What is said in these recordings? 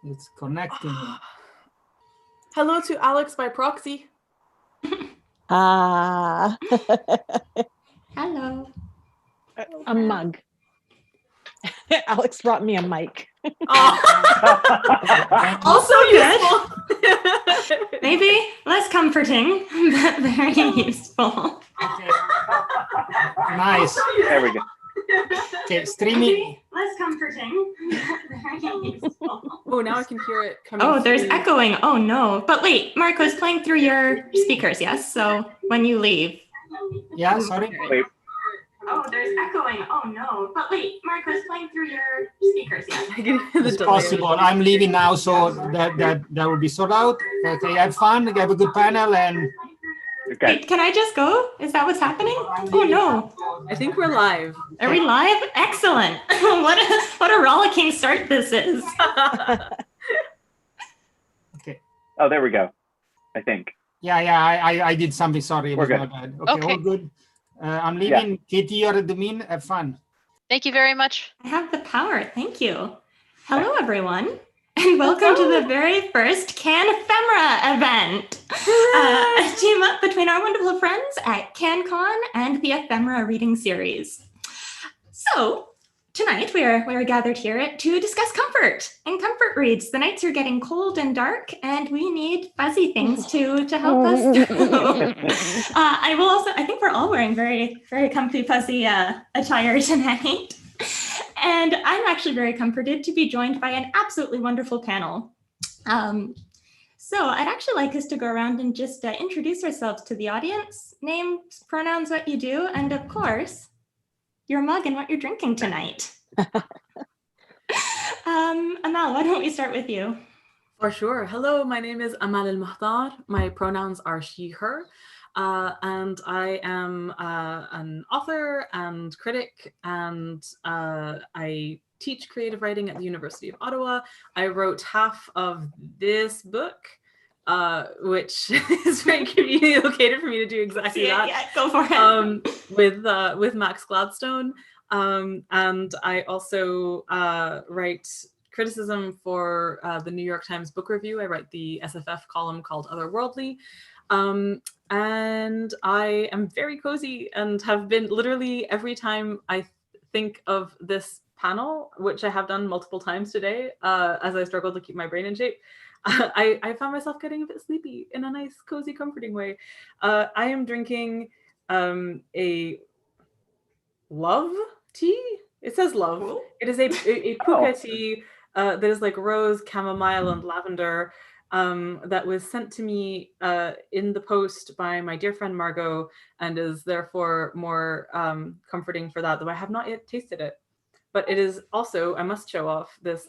It's connecting. Hello to Alex by proxy. Ah. Hello. A mug. Alex brought me a mic. Also useful. Maybe less comforting, but very useful. Okay. Nice. There we go. Okay, streaming. Less comforting, but very useful. Oh, now I can hear it coming. Oh, there's through. echoing. Oh no. But wait, Marco's playing through your speakers, yes? So when you leave. Yeah, sorry. Wait. Oh, there's echoing. Oh no. But wait, Marco's playing through your speakers, yes? I can hear the It's delay. possible. I'm leaving now, so that will be sold out. Okay, have fun, have a good panel, and Okay. Wait, can I just go? Is that what's happening? Oh no. I think we're live. Are we live? Excellent. what a rollicking start this is. okay. Oh, there we go. I think. Yeah, I did something. Sorry, it was my bad. Okay, all good. I'm leaving. Katie, you're at the mean. Have fun. Thank you very much. I have the power. Thank you. Hello, everyone. And welcome to the very first Can Ephemera event. A team up between our wonderful friends at CanCon and the Ephemera reading series. So tonight we're gathered here to discuss comfort and comfort reads. The nights are getting cold and dark, and we need fuzzy things to help us through. I think we're all wearing very, very comfy fuzzy attire tonight. And I'm actually very comforted to be joined by an absolutely wonderful panel. So I'd actually like us to go around and just introduce ourselves to the audience, names, pronouns, what you do, and of course, your mug and what you're drinking tonight. Amal, why don't we start with you? For sure. Hello, my name is Amal Al-Muhtar. My pronouns are she, her. And I am an author and critic, and I teach creative writing at the University of Ottawa. I wrote half of this book, which is very conveniently located for me to do exactly that. Yeah, go for it. With Max Gladstone. And I also write criticism for the New York Times Book Review. I write the SFF column called Otherworldly. And I am very cozy and have been literally every time I think of this panel, which I have done multiple times today, as I struggle to keep my brain in shape, I found myself getting a bit sleepy in a nice, cozy, comforting way. I am drinking a love tea. It says love. Cool. It is a puka tea that is like rose, chamomile, and lavender. That was sent to me in the post by my dear friend Margot, and is therefore more comforting for that, though I have not yet tasted it. But it is also, I must show off this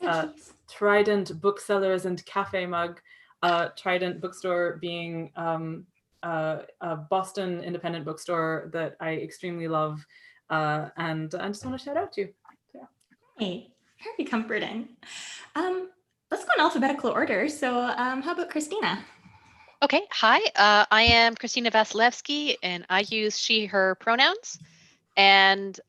Trident Booksellers and Cafe mug. Trident Bookstore being a Boston independent bookstore that I extremely love, and I just want to shout out to. So, yeah. Hey, very comforting. Let's go in alphabetical order. So how about Christina? Okay, hi, I am Christina Vasilevsky, and I use she, her pronouns. And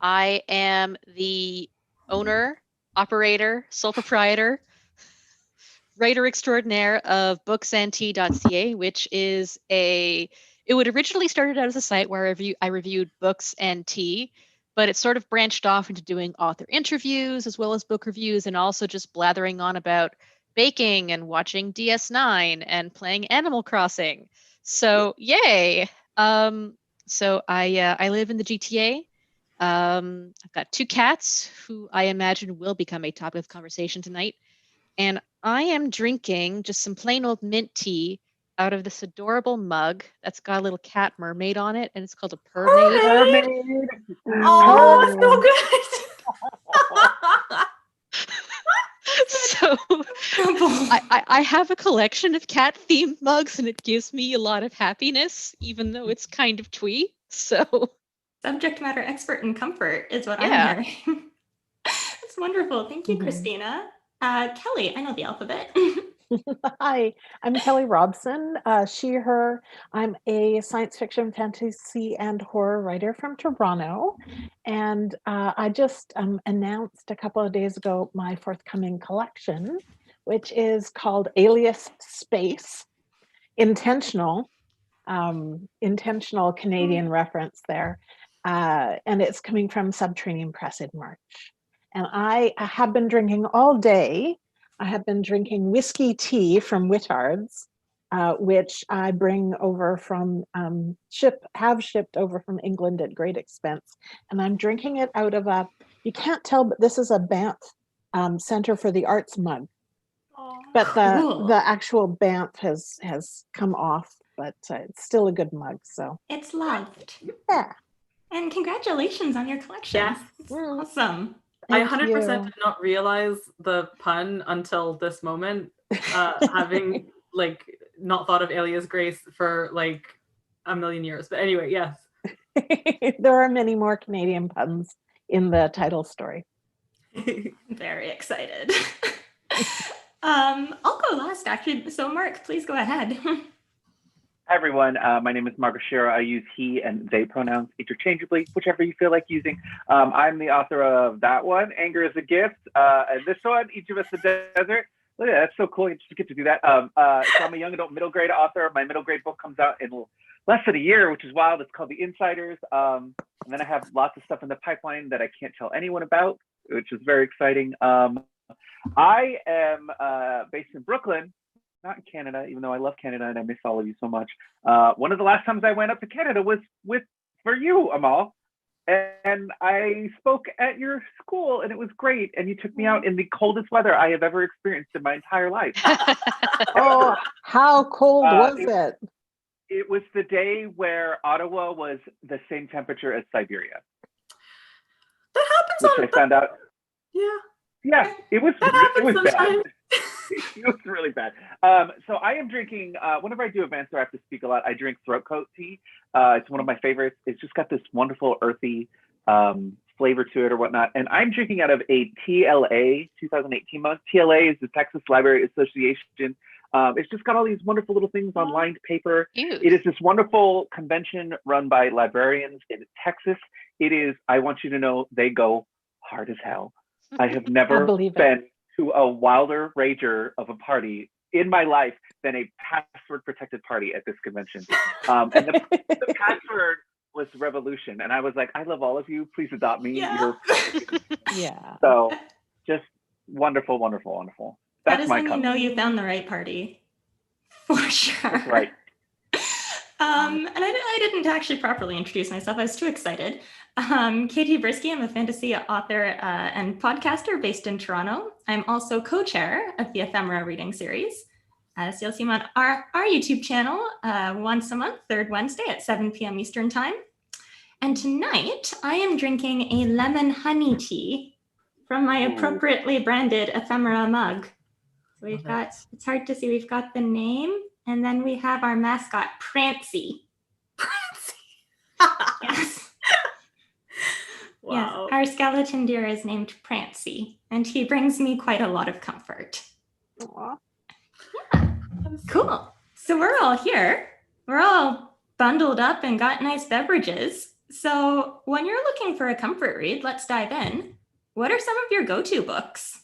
I am the owner, operator, sole proprietor, writer extraordinaire of booksandtea.ca, which is it would originally started out as a site where I reviewed books and tea, but it sort of branched off into doing author interviews as well as book reviews, and also just blathering on about baking and watching DS9 and playing Animal Crossing. So yay! So I live in the GTA. I've got 2 cats who I imagine will become a topic of conversation tonight. And I am drinking just some plain old mint tea out of this adorable mug that's got a little cat mermaid on it, and it's called a Permaid. Oh, So I have a collection of cat themed mugs, and it gives me a lot of happiness, even though it's kind of twee. So subject matter expert in comfort is what I'm hearing. That's wonderful. Thank you, Christina. Kelly, I know the alphabet. Hi, I'm Kelly Robson, she, her. I'm a science fiction, fantasy, and horror writer from Toronto. And I just announced a couple of days ago my forthcoming collection, which is called Alias Space. Intentional Canadian reference there. And it's coming from Subterranean Press in March. And I have been drinking all day. I have been drinking whiskey tea from Whittard's, which I bring over from, have shipped over from England at great expense. And I'm drinking it out of you can't tell, but this is a Banff Center for the Arts mug. But the actual Banff has come off, but it's still a good mug. So it's loved. Yeah. And congratulations on your collection. Yes. Awesome. I 100% did not realize the pun until this moment, having like not thought of Alias Grace for like a million years. But anyway, yes. There are many more Canadian puns in the title story. Very excited. I'll go last, actually. So Mark, please go ahead. Hi, everyone. My name is Mark Shira. I use he and they pronouns interchangeably, whichever you feel like using. I'm the author of that one, Anger is a Gift. And this one, Each of Us the Desert. Look at that, that's so cool. You just get to do that. So I'm a young adult middle grade author. My middle grade book comes out in less than a year, which is wild. It's called The Insiders. And then I have lots of stuff in the pipeline that I can't tell anyone about, which is very exciting. I am based in Brooklyn, not in Canada, even though I love Canada and I miss all of you so much. One of the last times I went up to Canada was for you, Amal. And I spoke at your school and it was great. And you took me out in the coldest weather I have ever experienced in my entire life. Oh, how cold was it? It was the day where Ottawa was the same temperature as Siberia. That happens which I found out. Yeah, it was bad. It was really bad. So I am drinking, whenever I do events where I have to speak a lot, I drink throat coat tea. It's one of my favorites. It's just got this wonderful earthy flavor to it or whatnot. And I'm drinking out of a TLA 2018 month. TLA is the Texas Library Association. It's just got all these wonderful little things on lined paper. Cute. It is this wonderful convention run by librarians in Texas. It is, I want you to know, they go hard as hell. I have never been to a wilder rager of a party in my life than a password protected party at this convention. And the password was revolution. And I was like, I love all of you. Please adopt me. Yeah. So just wonderful, wonderful, wonderful. That is when you know you found the right party. For sure. That's right. And I didn't actually properly introduce myself. I was too excited. Katie Brisky, I'm a fantasy author and podcaster based in Toronto. I'm also co-chair of the Ephemera reading series. So you'll see me on our YouTube channel once a month, third Wednesday at 7 p.m. Eastern time. And tonight I am drinking a lemon honey tea from my appropriately branded Ephemera mug. So we've got, it's hard to see, we've got the name, and then we have our mascot, Prancy. Yes. Wow. Yes, our skeleton deer is named Prancy, and he brings me quite a lot of comfort. Aww. Yeah, cool. So we're all here. We're all bundled up and got nice beverages. So when you're looking for a comfort read, let's dive in. What are some of your go-to books?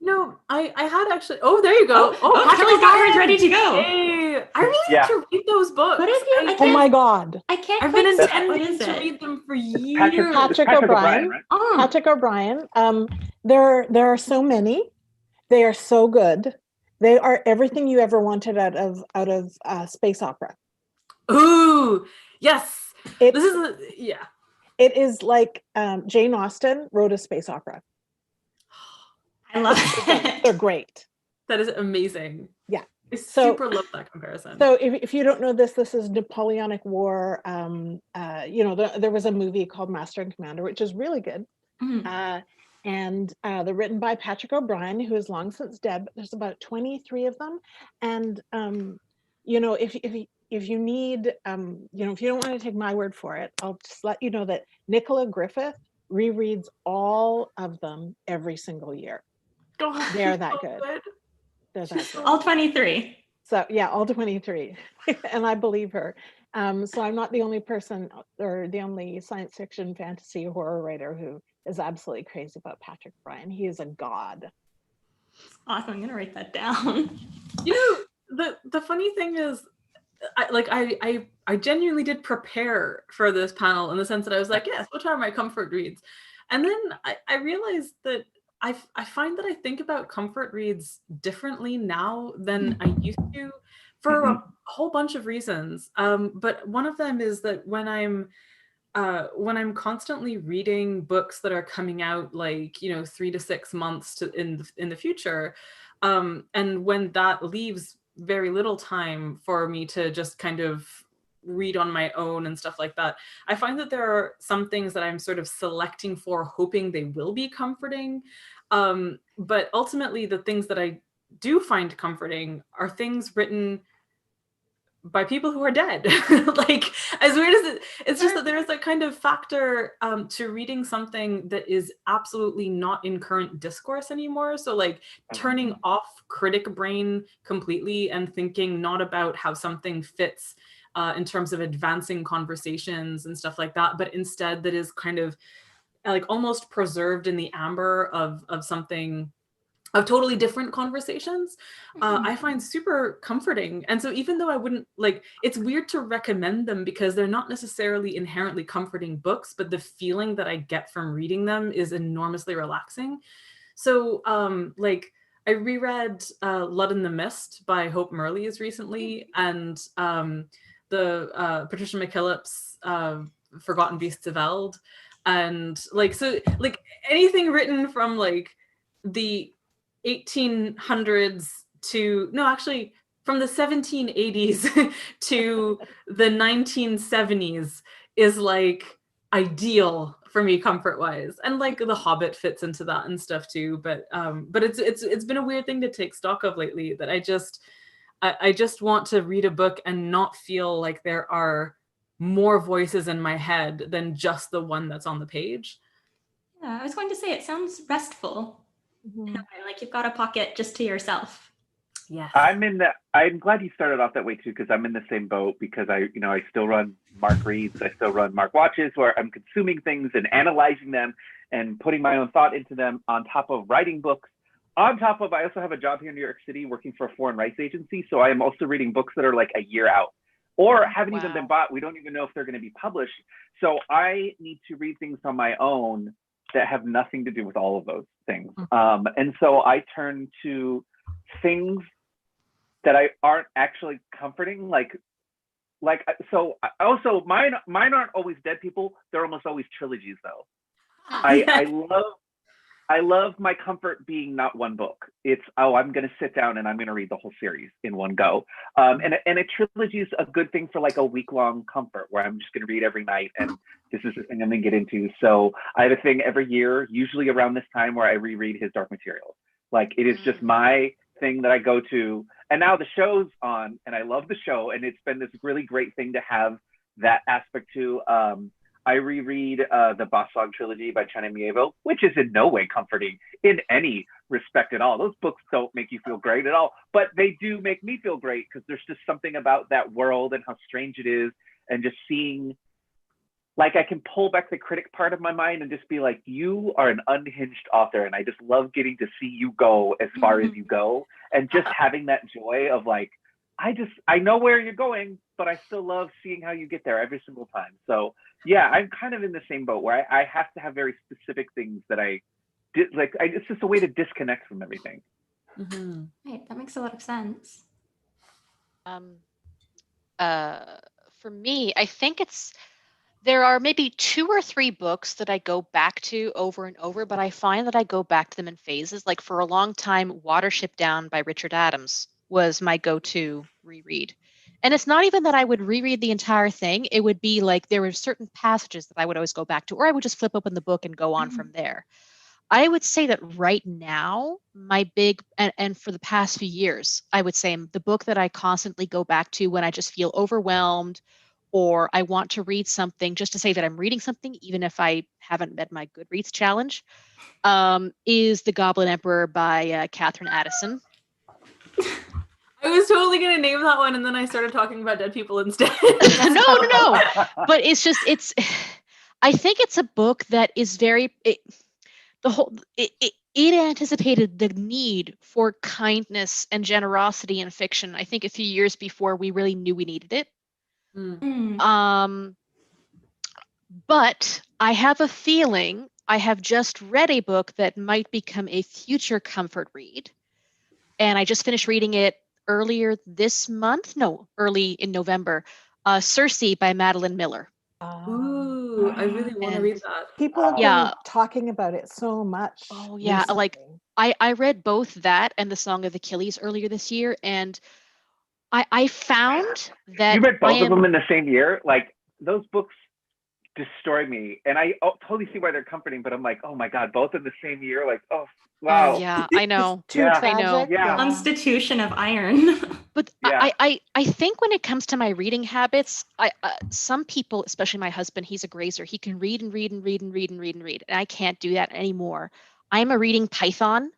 No, I had actually. Oh, there you go. Kelly's got hers ready to go. Hey, I really need to read those books. What is it? Oh my God! I can't. I've been intending to read them for years. Patrick O'Brien. Right? Oh. Patrick O'Brien. There are so many. They are so good. They are everything you ever wanted out of space opera. Ooh, yes. It is like Jane Austen wrote a space opera. I love it. They're great. That is amazing. Yeah. I super love that comparison. So if you don't know this is Napoleonic War. There was a movie called Master and Commander, which is really good. Mm-hmm. And they're written by Patrick O'Brien, who is long since dead, but there's about 23 of them. And, if you need, if you don't want to take my word for it, I'll just let you know that Nicola Griffith rereads all of them every single year. God, They're she's that so good. They're that She's good. so All 23. So yeah, all 23. And I believe her. So I'm not the only person or the only science fiction, fantasy, horror writer who is absolutely crazy about Patrick Bryan. He is a god. Awesome. I'm going to write that down. You know, the funny thing is, I genuinely did prepare for this panel in the sense that I was like, yes, what are my comfort reads? And then I realized that I find that I think about comfort reads differently now than I used to for a whole bunch of reasons. But one of them is that when I'm constantly reading books that are coming out like 3 to 6 months in the future, and when that leaves very little time for me to just kind of read on my own and stuff like that, I find that there are some things that I'm sort of selecting for, hoping they will be comforting. But ultimately, the things that I do find comforting are things written by people who are dead. Like, as weird as it's just that there is a kind of factor to reading something that is absolutely not in current discourse anymore. So like turning off critic brain completely and thinking not about how something fits in terms of advancing conversations and stuff like that, but instead that is kind of like almost preserved in the amber of something, of totally different conversations, I find super comforting. And so even though I wouldn't like, it's weird to recommend them because they're not necessarily inherently comforting books, but the feeling that I get from reading them is enormously relaxing. So like I reread Blood in the Mist by Hope Merleys recently, and the Patricia McKillip's Forgotten Beasts of Eld. And like, so like anything written from like the 1800s to, no, actually from the 1780s to the 1970s is like ideal for me comfort wise. And like The Hobbit fits into that and stuff too. But it's been a weird thing to take stock of lately, that I just want to read a book and not feel like there are more voices in my head than just the one that's on the page. Yeah, I was going to say, it sounds restful. Like you've got a pocket just to yourself. Yes. I'm glad you started off that way too, because I'm in the same boat, because I still run Mark Reads, I still run Mark Watches, where I'm consuming things and analyzing them and putting my own thought into them on top of writing books. On top of, I also have a job here in New York City working for a foreign rights agency. So I am also reading books that are like a year out or haven't even been bought. We don't even know if they're going to be published. So I need to read things on my own that have nothing to do with all of those things. And so I turn to things that aren't actually comforting, so also mine aren't always dead people. They're almost always trilogies though. I love my comfort being not one book. It's, I'm going to sit down and I'm going to read the whole series in one go. And a trilogy is a good thing for like a week-long comfort where I'm just going to read every night and this is the thing I'm going to get into. So I have a thing every year, usually around this time, where I reread his Dark Materials. Like, it is just my thing that I go to. And now the show's on and I love the show. And it's been this really great thing to have that aspect too. I reread the Bosong trilogy by China Mieville, which is in no way comforting in any respect at all. Those books don't make you feel great at all, but they do make me feel great because there's just something about that world and how strange it is, and just seeing, like, I can pull back the critic part of my mind and just be like, you are an unhinged author, and I just love getting to see you go as far as you go, and just having that joy of like, I know where you're going, but I still love seeing how you get there every single time. So yeah, I'm kind of in the same boat where I have to have very specific things that it's just a way to disconnect from everything. Right, that makes a lot of sense. For me, I think there are maybe 2 or 3 books that I go back to over and over, but I find that I go back to them in phases. Like, for a long time, Watership Down by Richard Adams was my go-to reread. And it's not even that I would reread the entire thing. It would be like there were certain passages that I would always go back to, or I would just flip open the book and go on from there. I would say that right now, my big, and for the past few years, I would say the book that I constantly go back to when I just feel overwhelmed, or I want to read something just to say that I'm reading something, even if I haven't met my Goodreads challenge, is The Goblin Emperor by Catherine Addison. I was totally going to name that one, and then I started talking about dead people instead. No. But I think it's a book that is it anticipated the need for kindness and generosity in fiction. I think a few years before we really knew we needed it. But I have a feeling I have just read a book that might become a future comfort read. And I just finished reading it early in November. Circe by Madeline Miller. Ooh, I really want to read that. People have been talking about it so much. Oh yeah, recently. like I read both that and The Song of Achilles earlier this year, and I found that you read both of them in the same year. Like, those books destroy me, and I totally see why they're comforting. But I'm like, oh my god, both in the same year. Like, oh wow. Oh, yeah, I know. Too tragic. I know. Yeah. Constitution of iron. But I think when it comes to my reading habits, some people, especially my husband, he's a grazer. He can read and read and read and read and read and read, and I can't do that anymore. I'm a reading python.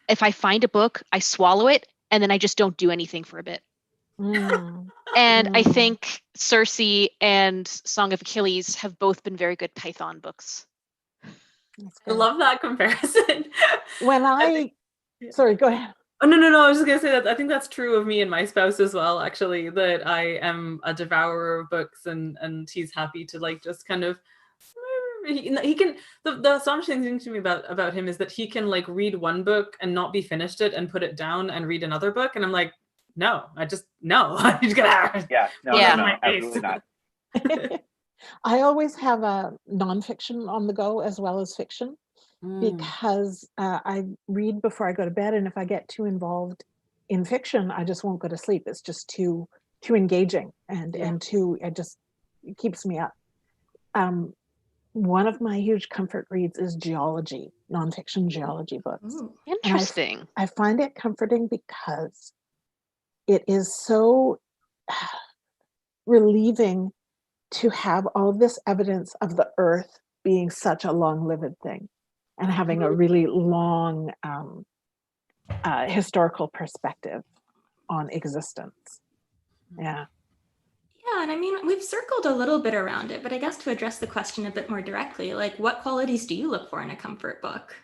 If I find a book, I swallow it, and then I just don't do anything for a bit. And I think Circe and Song of Achilles have both been very good python books. I love that comparison. Sorry, go ahead. Oh, no. I was just going to say that I think that's true of me and my spouse as well, actually, that I am a devourer of books, and he's happy to like just kind of, he can, the astonishing thing to me about him is that he can like read one book and not be finished it and put it down and read another book. And I'm like, no, I just gotta. Yeah, no, absolutely not. I always have a nonfiction on the go as well as fiction, because I read before I go to bed, and if I get too involved in fiction, I just won't go to sleep. It's just too engaging, and it keeps me up. One of my huge comfort reads is geology, nonfiction geology books. Interesting. I find it comforting because it is so relieving to have all of this evidence of the earth being such a long-lived thing and having a really long historical perspective on existence. Yeah. Yeah, and I mean, we've circled a little bit around it, but I guess to address the question a bit more directly, like, what qualities do you look for in a comfort book?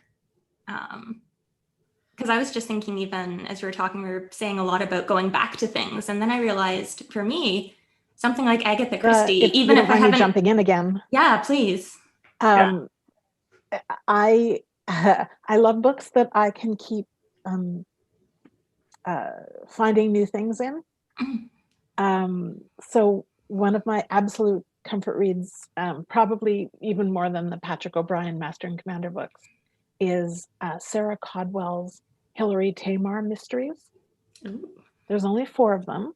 Because I was just thinking, even as we were talking, we were saying a lot about going back to things. And then I realized, for me, something like Agatha Christie, even if I haven't... jumping in again. Yeah, please. I love books that I can keep finding new things in. So one of my absolute comfort reads, probably even more than the Patrick O'Brien Master and Commander books, is Sarah Caldwell's Hilary Tamar mysteries. There's only 4 of them.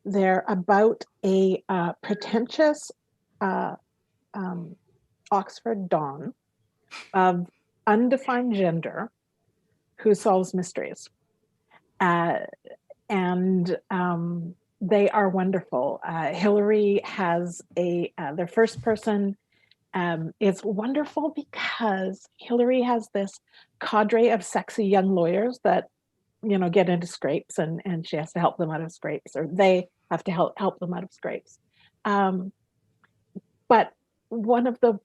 They're about a pretentious Oxford Don of undefined gender who solves mysteries. And they are wonderful. Hilary has their first person. It's wonderful because Hilary has this cadre of sexy young lawyers that, get into scrapes, and she has to help them out of scrapes, or they have to help them out of scrapes. But one of the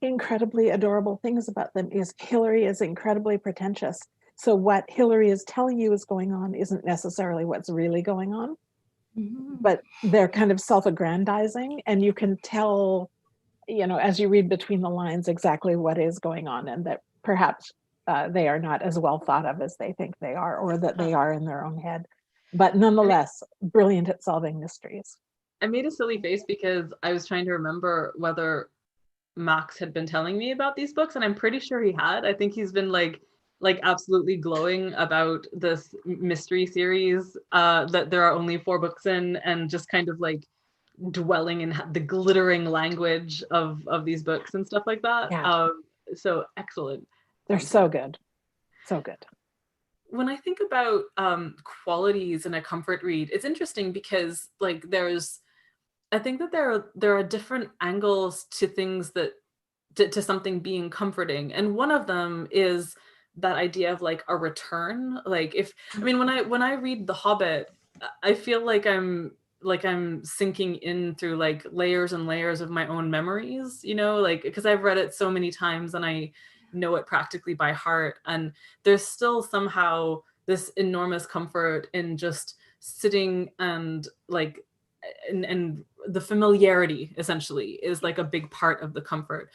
incredibly adorable things about them is Hilary is incredibly pretentious. So what Hilary is telling you is going on isn't necessarily what's really going on, but they're kind of self-aggrandizing, and you can tell, as you read between the lines, exactly what is going on, and that perhaps they are not as well thought of as they think they are, or that they are in their own head, but nonetheless, brilliant at solving mysteries. I made a silly face because I was trying to remember whether Max had been telling me about these books, and I'm pretty sure he had. I think he's been like absolutely glowing about this mystery series that there are only 4 books in, and just kind of like dwelling in the glittering language of these books and stuff like that. So excellent. They're so good. So good. When I think about qualities in a comfort read, it's interesting because like there's I think that there are different angles to things that to something being comforting, and one of them is that idea of like a return. Like when I read The Hobbit, I feel like I'm sinking in through like layers and layers of my own memories, like because I've read it so many times and I know it practically by heart, and there's still somehow this enormous comfort in just sitting and like and the familiarity essentially is like a big part of the comfort.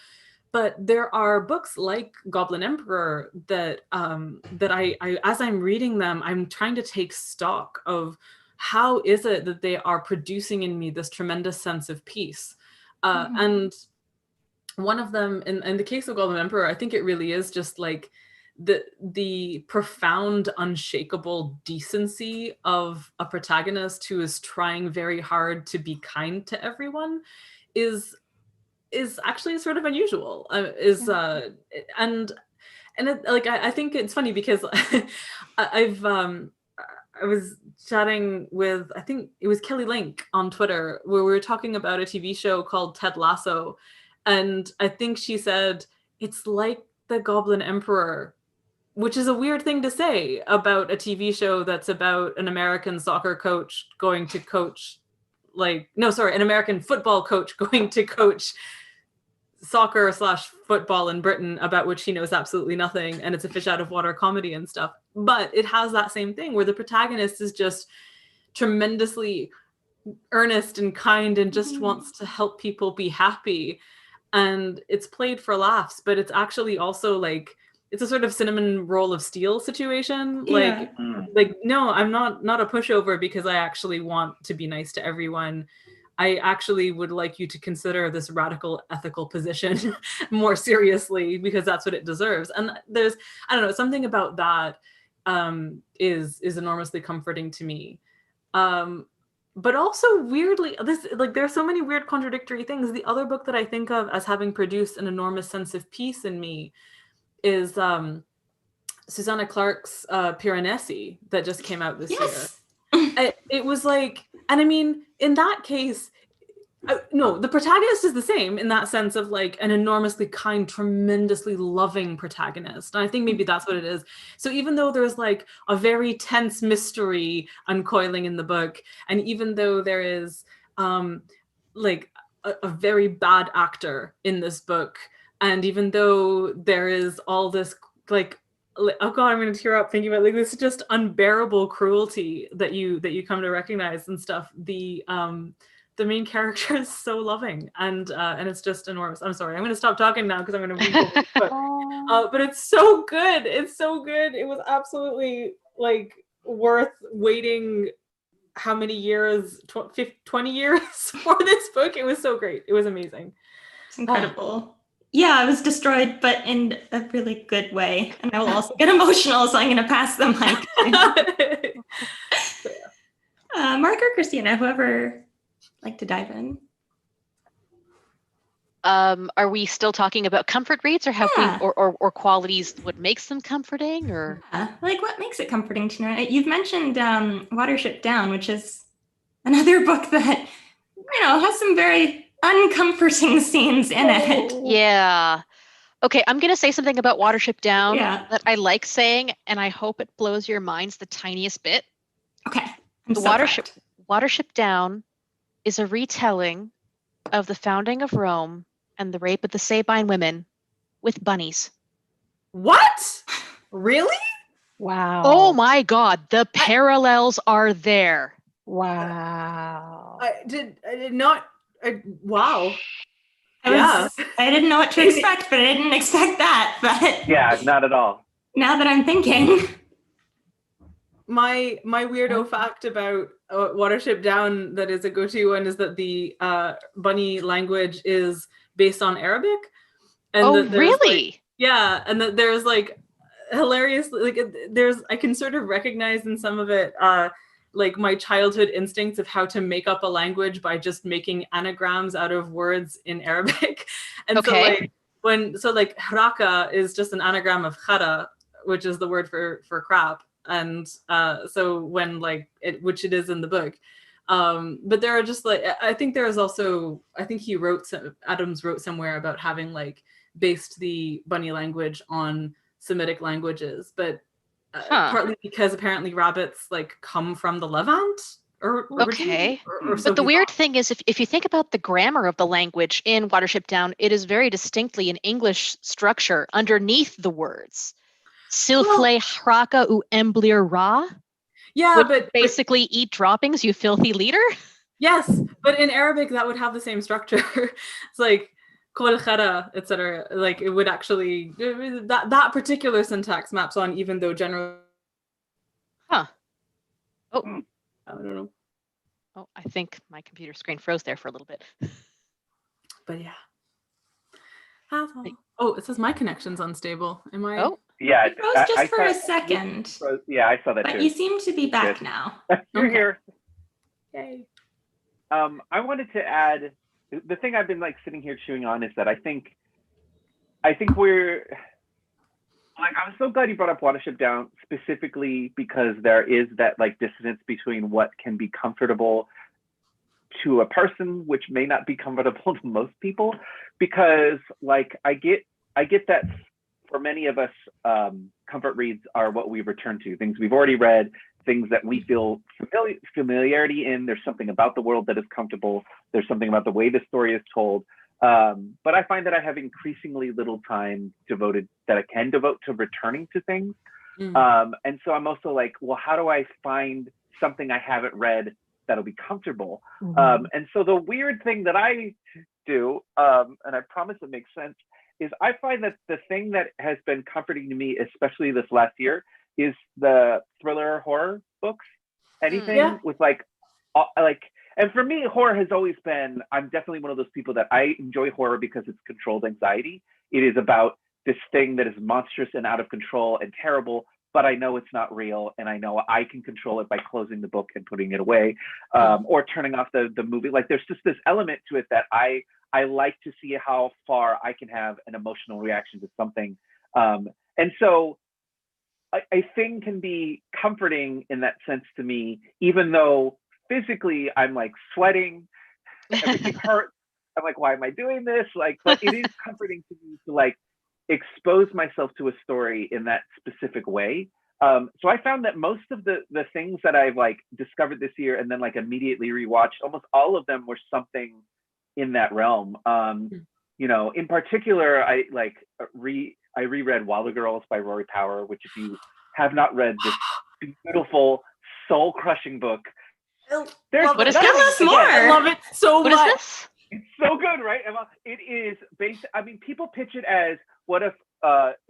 But there are books like Goblin Emperor that I as I'm reading them, I'm trying to take stock of how is it that they are producing in me this tremendous sense of peace. And one of them, in the case of Goblin Emperor, I think it really is just like the profound, unshakable decency of a protagonist who is trying very hard to be kind to everyone is actually sort of unusual. And I think it's funny because I was chatting with, I think it was Kelly Link on Twitter, where we were talking about a TV show called Ted Lasso, and I think she said it's like the Goblin Emperor, which is a weird thing to say about a TV show that's about an American soccer coach going to coach, an American football coach going to coach soccer / football in Britain, about which he knows absolutely nothing, and it's a fish out of water comedy and stuff. But it has that same thing where the protagonist is just tremendously earnest and kind and just wants to help people be happy, and it's played for laughs, but it's actually also like it's a sort of cinnamon roll of steel situation. Like no, I'm not a pushover because I actually want to be nice to everyone. I actually would like you to consider this radical ethical position more seriously, because that's what it deserves. And there's, I don't know, something about that is enormously comforting to me. But also weirdly, there's so many weird contradictory things. The other book that I think of as having produced an enormous sense of peace in me is Susanna Clarke's Piranesi that just came out this year. It was like, and I mean, in that case, no, the protagonist is the same in that sense of like an enormously kind, tremendously loving protagonist. And I think maybe that's what it is. So even though there's like a very tense mystery uncoiling in the book, and even though there is like a very bad actor in this book, and even though there is all this like, oh god, I'm going to tear up thinking about like this just unbearable cruelty that you come to recognize and stuff. The main character is so loving, and it's just enormous. I'm sorry, I'm going to stop talking now because I'm going to read it. But it's so good. It's so good. It was absolutely like worth waiting how many years, 20 years for this book. It was so great. It was amazing. It's incredible. Yeah, I was destroyed, but in a really good way. And I will also get emotional, so I'm going to pass the mic. Mark or Christina, whoever like to dive in. Are we still talking about comfort reads, or have we, or qualities, what makes them comforting, or like what makes it comforting to know? You've mentioned Watership Down, which is another book that has some very uncomforting scenes in it. Yeah. Okay, I'm going to say something about Watership Down that I like saying, and I hope it blows your minds the tiniest bit. Okay. Watership Down is a retelling of the founding of Rome and the rape of the Sabine women with bunnies. What? Really? Wow. Oh my god, the parallels are there. Wow. I did not. Wow. I didn't know what to expect, but I didn't expect that. But yeah, not at all. Now that I'm thinking, my weirdo fact about Watership Down that is a go-to one is that the bunny language is based on Arabic. And really? And that there's like hilarious, like I can sort of recognize in some of it like my childhood instincts of how to make up a language by just making anagrams out of words in Arabic. And so like haraka is just an anagram of khara, which is the word for crap. And so when like which it is in the book, But there are just like, I think there is also, I think Adams wrote somewhere about having like based the bunny language on Semitic languages, but partly because apparently rabbits like come from the Levant. Okay. Or so but the he weird thought. thing is, if you think about the grammar of the language in Watership Down, it is very distinctly an English structure underneath the words. Silfle hraka u emblir ra. Yeah, which but basically eat droppings, you filthy leader. Yes, but in Arabic that would have the same structure. It's like kol khara, etc. Like it would actually that particular syntax maps on, even though generally. Huh. Oh. I don't know. Oh, I think my computer screen froze there for a little bit. But yeah. Oh, it says my connection's unstable. Am I? Oh. Yeah. It froze just for a second. Yeah, I saw that but too. You seem to be back now. You're here. Yay. I wanted to add, the thing I've been like sitting here chewing on is that I think we're like, I'm so glad you brought up Watership Down specifically because there is that like dissonance between what can be comfortable to a person, which may not be comfortable to most people, because like I get that for many of us, comfort reads are what we return to, things we've already read, things that we feel familiarity in. There's something about the world that is comfortable. There's something about the way the story is told. But I find that I have increasingly little time that I can devote to returning to things. And so I'm also like, well, how do I find something I haven't read that'll be comfortable? And so the weird thing that I do, and I promise it makes sense, is I find that the thing that has been comforting to me, especially this last year, is the thriller horror books. Anything with like, and for me, horror has always been, I'm definitely one of those people that I enjoy horror because it's controlled anxiety. It is about this thing that is monstrous and out of control and terrible, but I know it's not real, and I know I can control it by closing the book and putting it away, or turning off the movie. Like there's just this element to it that I like to see how far I can have an emotional reaction to something. And so a thing can be comforting in that sense to me, even though physically I'm like sweating, everything hurts. I'm like, why am I doing this? Like, but it is comforting to me to like expose myself to a story in that specific way. So I found that most of the things that I've like discovered this year and then like immediately rewatched, almost all of them were something in that realm. You know, in particular, I reread Wilder Girls by Rory Power, which if you have not read this beautiful, soul-crushing book, what is Tell us more. I love it so much. What is this? It's so good, right, Emma? It is based, I mean, people pitch it as, what if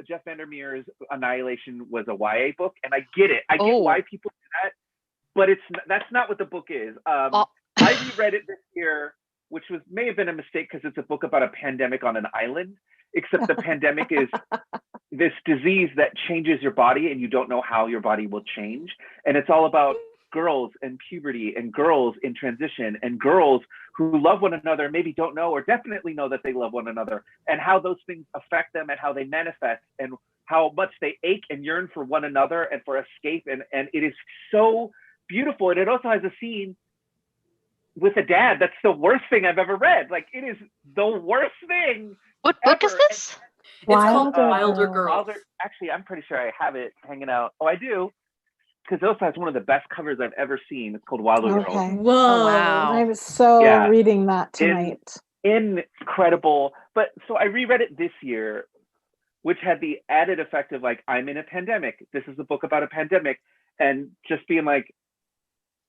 Jeff Vandermeer's Annihilation was a YA book? And I get it. I get why people do that, but that's not what the book is. I reread it this year, which may have been a mistake because it's a book about a pandemic on an island, except the pandemic is this disease that changes your body and you don't know how your body will change. And it's all about girls and puberty and girls in transition and girls who love one another, maybe don't know or definitely know that they love one another, and how those things affect them and how they manifest and how much they ache and yearn for one another and for escape. And it is so beautiful. And it also has a scene with a dad that's the worst thing I've ever read. Like, it is the worst thing. What book is this? It's called Wilder Girls. Actually, I'm pretty sure I have it hanging out. Oh, I do. Because it also has one of the best covers I've ever seen. It's called Wilder Girls. Whoa. Oh, wow. I was so reading that tonight. Incredible. But so I reread it this year, which had the added effect of like, I'm in a pandemic. This is a book about a pandemic. And just being like,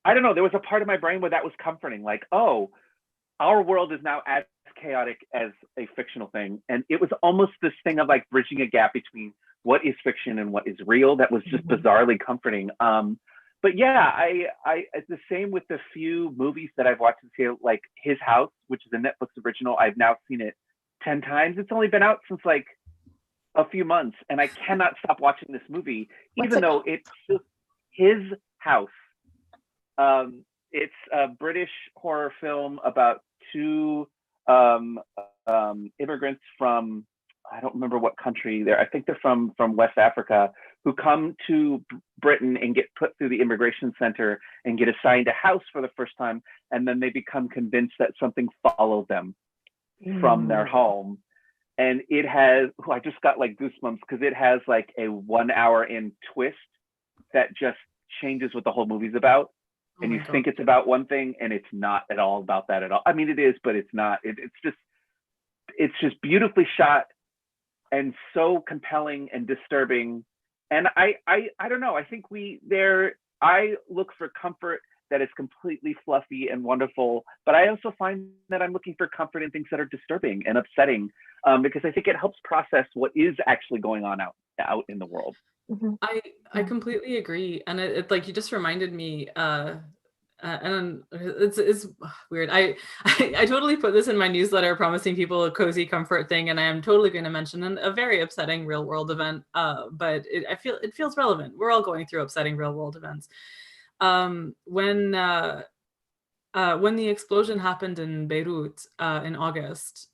I don't know, there was a part of my brain where that was comforting. Like, oh, our world is now as chaotic as a fictional thing. And it was almost this thing of like bridging a gap between what is fiction and what is real. That was just bizarrely comforting. But yeah, I it's the same with the few movies that I've watched this year, like His House, which is a Netflix original. I've now seen it 10 times. It's only been out since like a few months, and I cannot stop watching this movie, even though it's just His House. It's a British horror film about two immigrants from, I don't remember what country I think they're from West Africa, who come to Britain and get put through the immigration center and get assigned a house for the first time, and then they become convinced that something followed them from their home. And it has, I just got like goosebumps because it has like a 1 hour in twist that just changes what the whole movie's about. And you think it's about one thing, and it's not at all about that at all. I mean, it is, but it's not. It's just beautifully shot and so compelling and disturbing. And I don't know. I think I look for comfort that is completely fluffy and wonderful, but I also find that I'm looking for comfort in things that are disturbing and upsetting, because I think it helps process what is actually going on out in the world. Mm-hmm. I completely agree, and it like you just reminded me, and it's weird. I totally put this in my newsletter, promising people a cozy comfort thing, and I am totally going to mention a very upsetting real world event. But it feels relevant. We're all going through upsetting real world events. When the explosion happened in Beirut in August,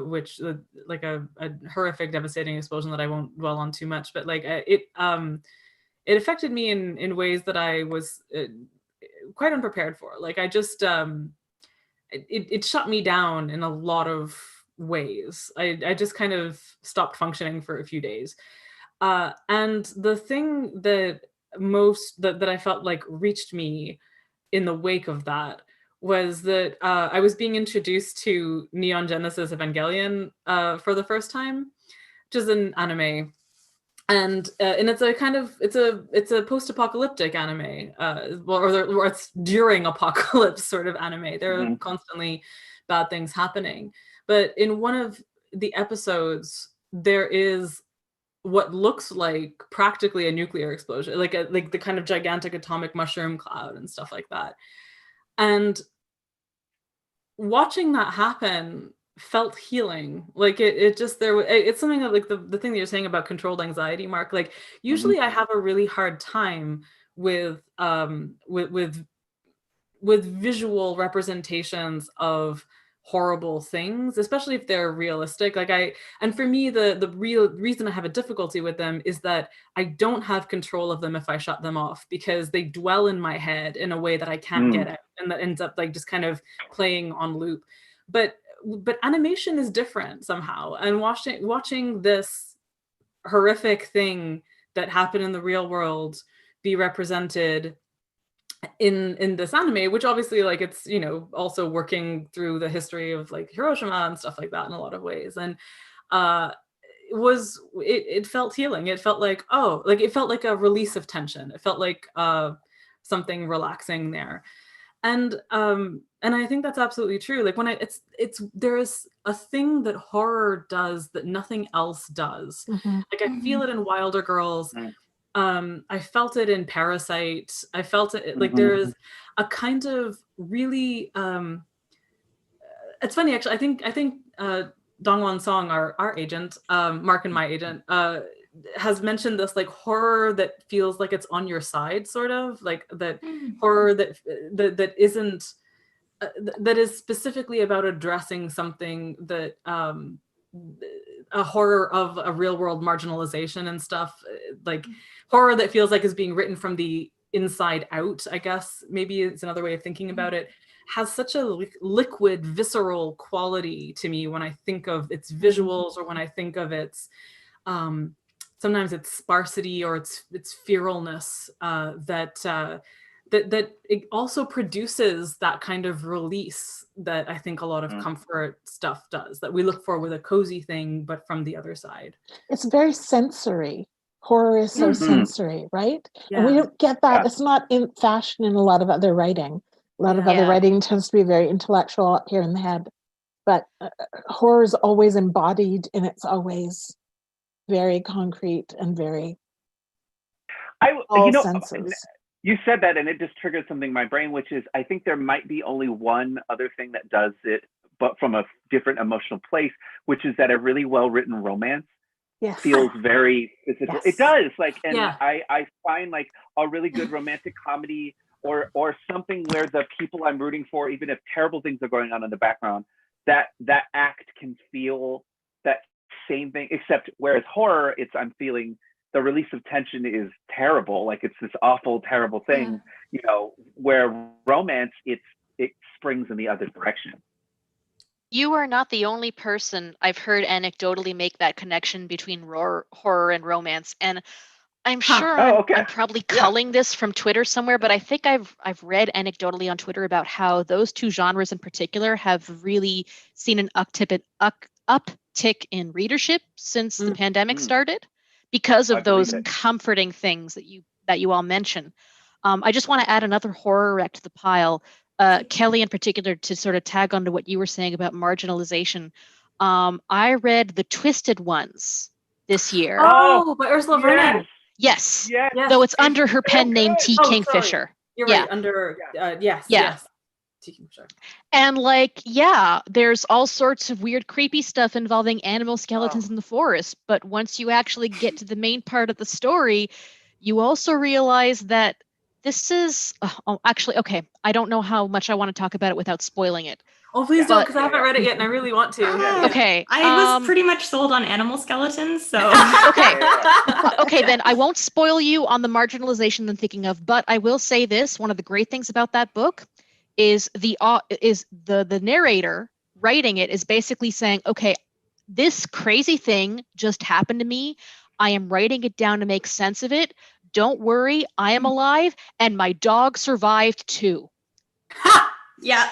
which like a horrific, devastating explosion that I won't dwell on too much, but like it affected me in ways that I was quite unprepared for. Like I just it shut me down in a lot of ways. I just kind of stopped functioning for a few days. And the thing that that I felt like reached me in the wake of that was that I was being introduced to Neon Genesis Evangelion for the first time, which is an anime, and it's a kind of it's a post-apocalyptic anime, or it's during apocalypse sort of anime. There are constantly bad things happening, but in one of the episodes there is what looks like practically a nuclear explosion, like the kind of gigantic atomic mushroom cloud and stuff like that. And watching that happen felt healing. Like it's something that like the thing that you're saying about controlled anxiety, Mark, like usually I have a really hard time with visual representations of horrible things, especially if they're realistic. And for me, the real reason I have a difficulty with them is that I don't have control of them if I shut them off, because they dwell in my head in a way that I can't get out, and that ends up like just kind of playing on loop. But animation is different somehow, and watching this horrific thing that happened in the real world be represented in this anime, which obviously like it's, you know, also working through the history of like Hiroshima and stuff like that in a lot of ways. And it felt healing. It felt like, it felt like a release of tension. It felt like something relaxing there. And I think that's absolutely true. Like when there is a thing that horror does that nothing else does. Like I feel it in Wilder Girls. I felt it in Parasite. I felt it like there is a kind of really it's funny actually. I think Dongwon Song, our agent, Mark and my agent, has mentioned this like horror that feels like it's on your side, sort of like that horror that isn't that is specifically about addressing something that a horror of a real world marginalization and stuff, like horror that feels like is being written from the inside out, I guess maybe it's another way of thinking about it, has such a liquid, visceral quality to me when I think of its visuals, or when I think of its sometimes its sparsity or its feralness, that it also produces that kind of release that I think a lot of comfort stuff does, that we look for with a cozy thing, but from the other side. It's very sensory. Horror is so sensory, right? Yeah. And we don't get that. It's not in fashion in a lot of other writing. A lot of other writing tends to be very intellectual, up here in the head. But horror is always embodied, and it's always very concrete and very senses. You said that, and it just triggered something in my brain, which is I think there might be only one other thing that does it, but from a different emotional place, which is that a really well-written romance feels very physical. It does, like, and I find like a really good romantic comedy or something where the people I'm rooting for, even if terrible things are going on in the background, that act can feel that same thing, except whereas horror, I'm feeling the release of tension is terrible. Like it's this awful, terrible thing, you know, where romance, it springs in the other direction. You are not the only person I've heard anecdotally make that connection between horror and romance. And I'm sure I'm probably culling this from Twitter somewhere, but I think I've read anecdotally on Twitter about how those two genres in particular have really seen an uptick in readership since the pandemic started, because of those comforting things that you all mention. I just want to add another horror wreck to the pile. Kelly in particular, to sort of tag onto what you were saying about marginalization. I read The Twisted Ones this year. Oh, by Ursula Vernon. Yes. Though it's under her pen name T. Kingfisher. You're right, under yes. T. Kingfisher. And like, there's all sorts of weird, creepy stuff involving animal skeletons in the forest. But once you actually get to the main part of the story, you also realize that this is actually, okay, I don't know how much I want to talk about it without spoiling it. Oh, please don't, because I haven't read it yet and I really want to. Okay. I was pretty much sold on animal skeletons, so. Okay, then I won't spoil you on the marginalization I'm thinking of, but I will say this, one of the great things about that book is the narrator writing it is basically saying, okay, this crazy thing just happened to me. I am writing it down to make sense of it. Don't worry, I am alive, and my dog survived too. Yeah.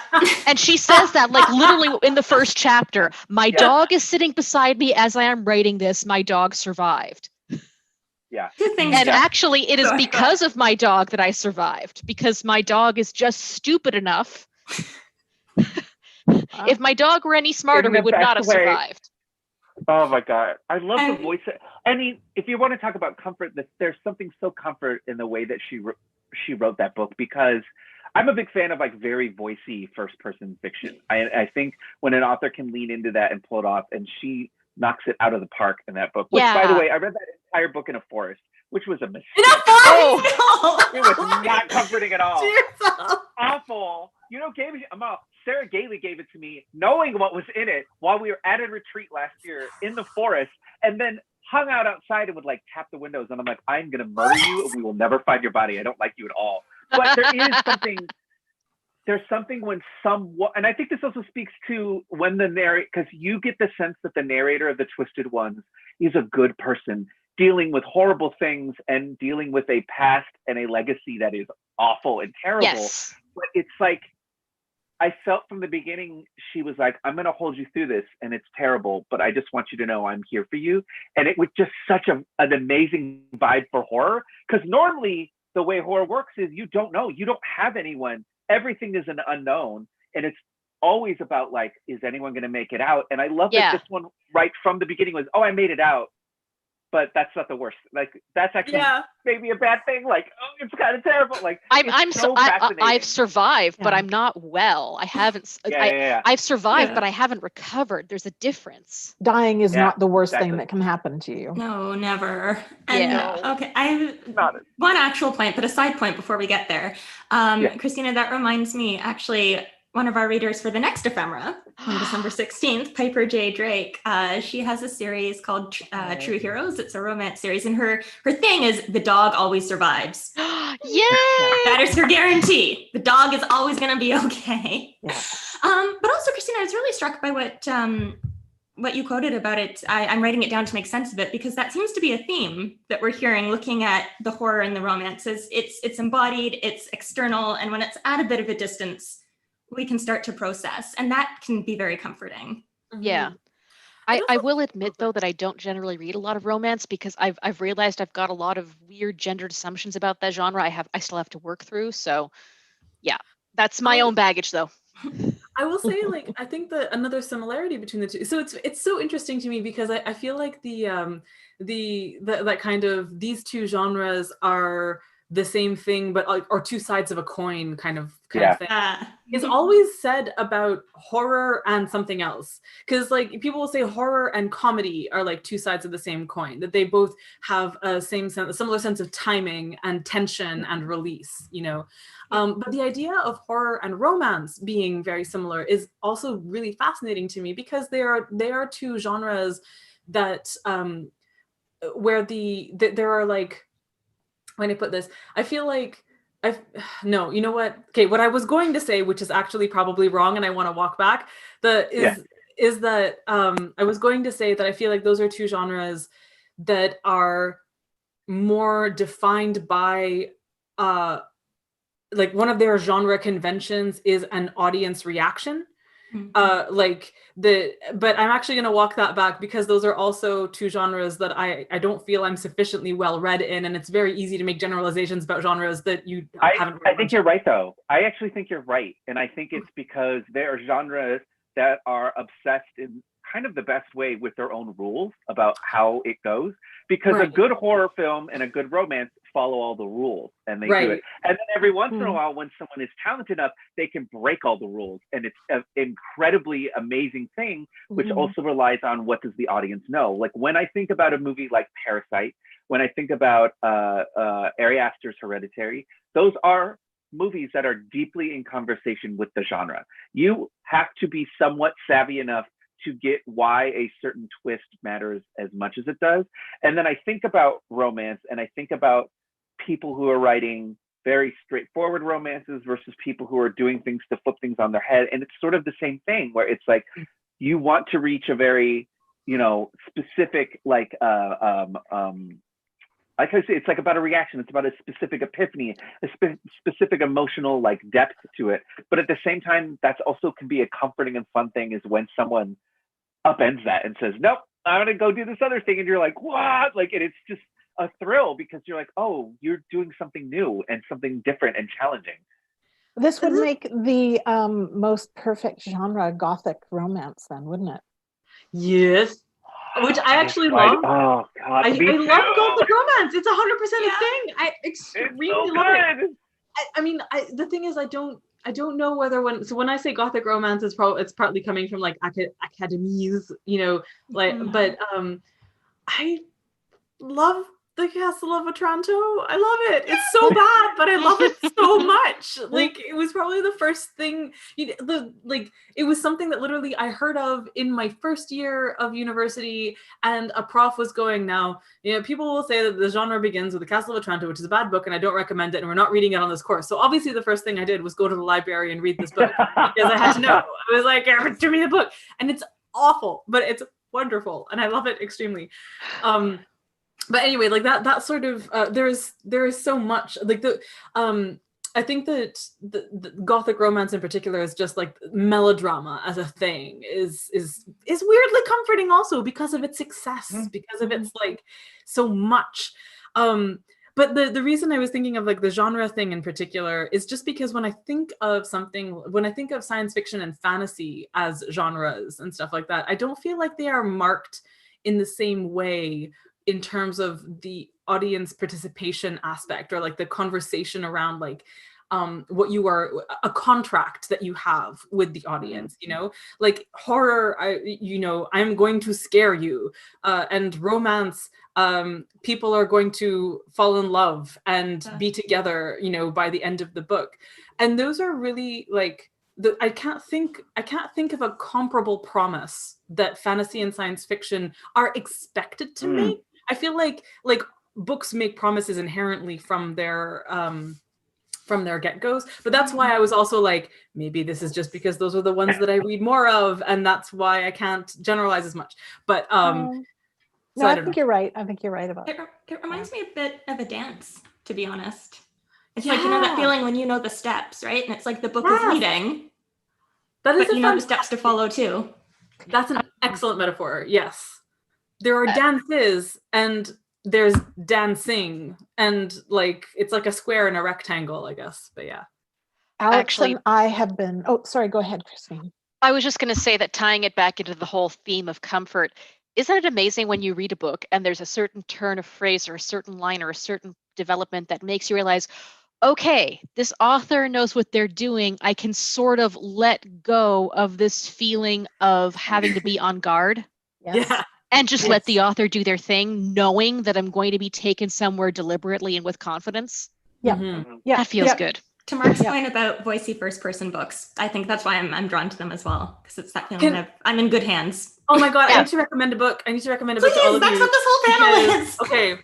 And she says that like literally in the first chapter. My dog is sitting beside me as I am writing this. My dog survived. Yeah. And actually, it is because of my dog that I survived, because my dog is just stupid enough. If my dog were any smarter, we would not have survived. Oh my God. I love the voice. I mean, if you want to talk about comfort, there's something so comfort in the way that she wrote that book, because I'm a big fan of like very voicey first person fiction. I think when an author can lean into that and pull it off, and she knocks it out of the park in that book, which by the way, I read that entire book in a forest, which was a mistake. It was not comforting at all. Awful. You know, Sarah Gailey gave it to me knowing what was in it while we were at a retreat last year in the forest, and then hung out outside and would like tap the windows, and I'm like, I'm gonna murder you and we will never find your body. I don't like you at all. But there's something when and I think this also speaks to when because you get the sense that the narrator of The Twisted Ones is a good person dealing with horrible things and dealing with a past and a legacy that is awful and terrible. Yes. But it's like, I felt from the beginning, she was like, I'm going to hold you through this and it's terrible, but I just want you to know I'm here for you. And it was just such an amazing vibe for horror. Because normally the way horror works is you don't know, you don't have anyone. Everything is an unknown. And it's always about like, is anyone going to make it out? And I love that this one right from the beginning was, oh, I made it out. But that's not the worst. Like that's actually maybe a bad thing. Like, oh, it's kind of terrible. Like I've survived, but I'm not well. I haven't. I've survived, but I haven't recovered. There's a difference. Dying is not the worst thing that can happen to you. No, never. And, okay, I have one actual point, but a side point before we get there. Christina, that reminds me actually. One of our readers for the next ephemera on December 16th, Piper J. Drake, she has a series called True Heroes. It's a romance series, and her thing is the dog always survives. Yay! That is her guarantee. The dog is always going to be okay. Yeah. But also, Christina, I was really struck by what you quoted about it. I'm writing it down to make sense of it, because that seems to be a theme that we're hearing looking at the horror and the romances. It's embodied, it's external, and when it's at a bit of a distance, we can start to process, and that can be very comforting. Yeah. I will admit though that I don't generally read a lot of romance, because I've realized I've got a lot of weird gendered assumptions about that genre I still have to work through. So yeah, that's my own baggage though. I will say, like, I think that another similarity between the two, so it's so interesting to me, because I feel like that kind of, these two genres are the same thing, but or two sides of a coin kind of thing. It's always said about horror and something else, because like people will say horror and comedy are like two sides of the same coin, that they both have a similar sense of timing and tension and release, you know. But the idea of horror and romance being very similar is also really fascinating to me, because they are two genres that where there are like, when I put this, I feel like no, you know what? Okay, what I was going to say, which is actually probably wrong, and I want to walk back, is that I was going to say that I feel like those are two genres that are more defined by like one of their genre conventions is an audience reaction. But I'm actually going to walk that back because those are also two genres that I don't feel I'm sufficiently well read in, and it's very easy to make generalizations about genres that you haven't read. I think you're right, though. I actually think you're right, and I think it's because there are genres that are obsessed in kind of the best way with their own rules about how it goes, because a good horror film and a good romance follow all the rules, and they do it. And then every once in a while, when someone is talented enough, they can break all the rules, and it's an incredibly amazing thing, which also relies on what does the audience know. Like when I think about a movie like Parasite, when I think about Ari Aster's Hereditary, those are movies that are deeply in conversation with the genre. You have to be somewhat savvy enough to get why a certain twist matters as much as it does. And then I think about romance, and I think about people who are writing very straightforward romances versus people who are doing things to flip things on their head. And it's sort of the same thing, where it's like you want to reach a very, specific, like I say, it's like about a reaction. It's about a specific epiphany, a specific emotional like depth to it. But at the same time, that's also can be a comforting and fun thing, is when someone upends that and says, nope, I'm gonna go do this other thing. And you're like, what? Like, and it's just a thrill, because you're like, oh, you're doing something new and something different and challenging. This would make the most perfect genre Gothic romance then, wouldn't it? Yes. Which I actually love. Oh God, I love Gothic romance. It's 100% a thing. I extremely love it. I mean, the thing is, I don't know whether when I say Gothic romance, it's partly coming from like academies, but I love the Castle of Otranto. I love it. It's so bad, but I love it so much. Like, it was probably the first thing, it was something that literally I heard of in my first year of university, and a prof was going, now, people will say that the genre begins with the Castle of Otranto, which is a bad book, and I don't recommend it, and we're not reading it on this course. So obviously the first thing I did was go to the library and read this book, because I had to know. I was like, give me the book. And it's awful, but it's wonderful, and I love it extremely. But anyway, like that sort of there is so much like I think that the Gothic romance in particular is just like melodrama as a thing is weirdly comforting also because of its success, because of its like so much. But the reason I was thinking of like the genre thing in particular is just because when I think of science fiction and fantasy as genres and stuff like that, I don't feel like they are marked in the same way in terms of the audience participation aspect, or like the conversation around like what you are, a contract that you have with the audience, like horror, I'm going to scare you, and romance, people are going to fall in love and be together, by the end of the book. And those are really like, I can't think of a comparable promise that fantasy and science fiction are expected to make. I feel like books make promises inherently from their get-goes, but that's why I was also like, maybe this is just because those are the ones that I read more of, and that's why I can't generalize as much. But no, I think you're right. I think you're right about it. It reminds me a bit of a dance, to be honest. It's like, that feeling when you know the steps, right? And it's like the book is leading, but you know the steps to follow too. That's an excellent metaphor. Yes. There are dances and there's dancing, and like it's like a square and a rectangle, I guess. But yeah. Alex Actually, and I have been, sorry, go ahead, Christine. I was just going to say that, tying it back into the whole theme of comfort, isn't it amazing when you read a book and there's a certain turn of phrase or a certain line or a certain development that makes you realize, okay, this author knows what they're doing. I can sort of let go of this feeling of having to be on guard. Yes. Yeah. And just let the author do their thing, knowing that I'm going to be taken somewhere deliberately and with confidence. Yeah. Mm-hmm. Yeah. That feels good. To Mark's point about voicey first-person books, I think that's why I'm drawn to them as well, because it's that feeling of I'm in good hands. Oh my god, I need to recommend a book. I need to recommend a book to all of you. That's what this whole panel is. Okay,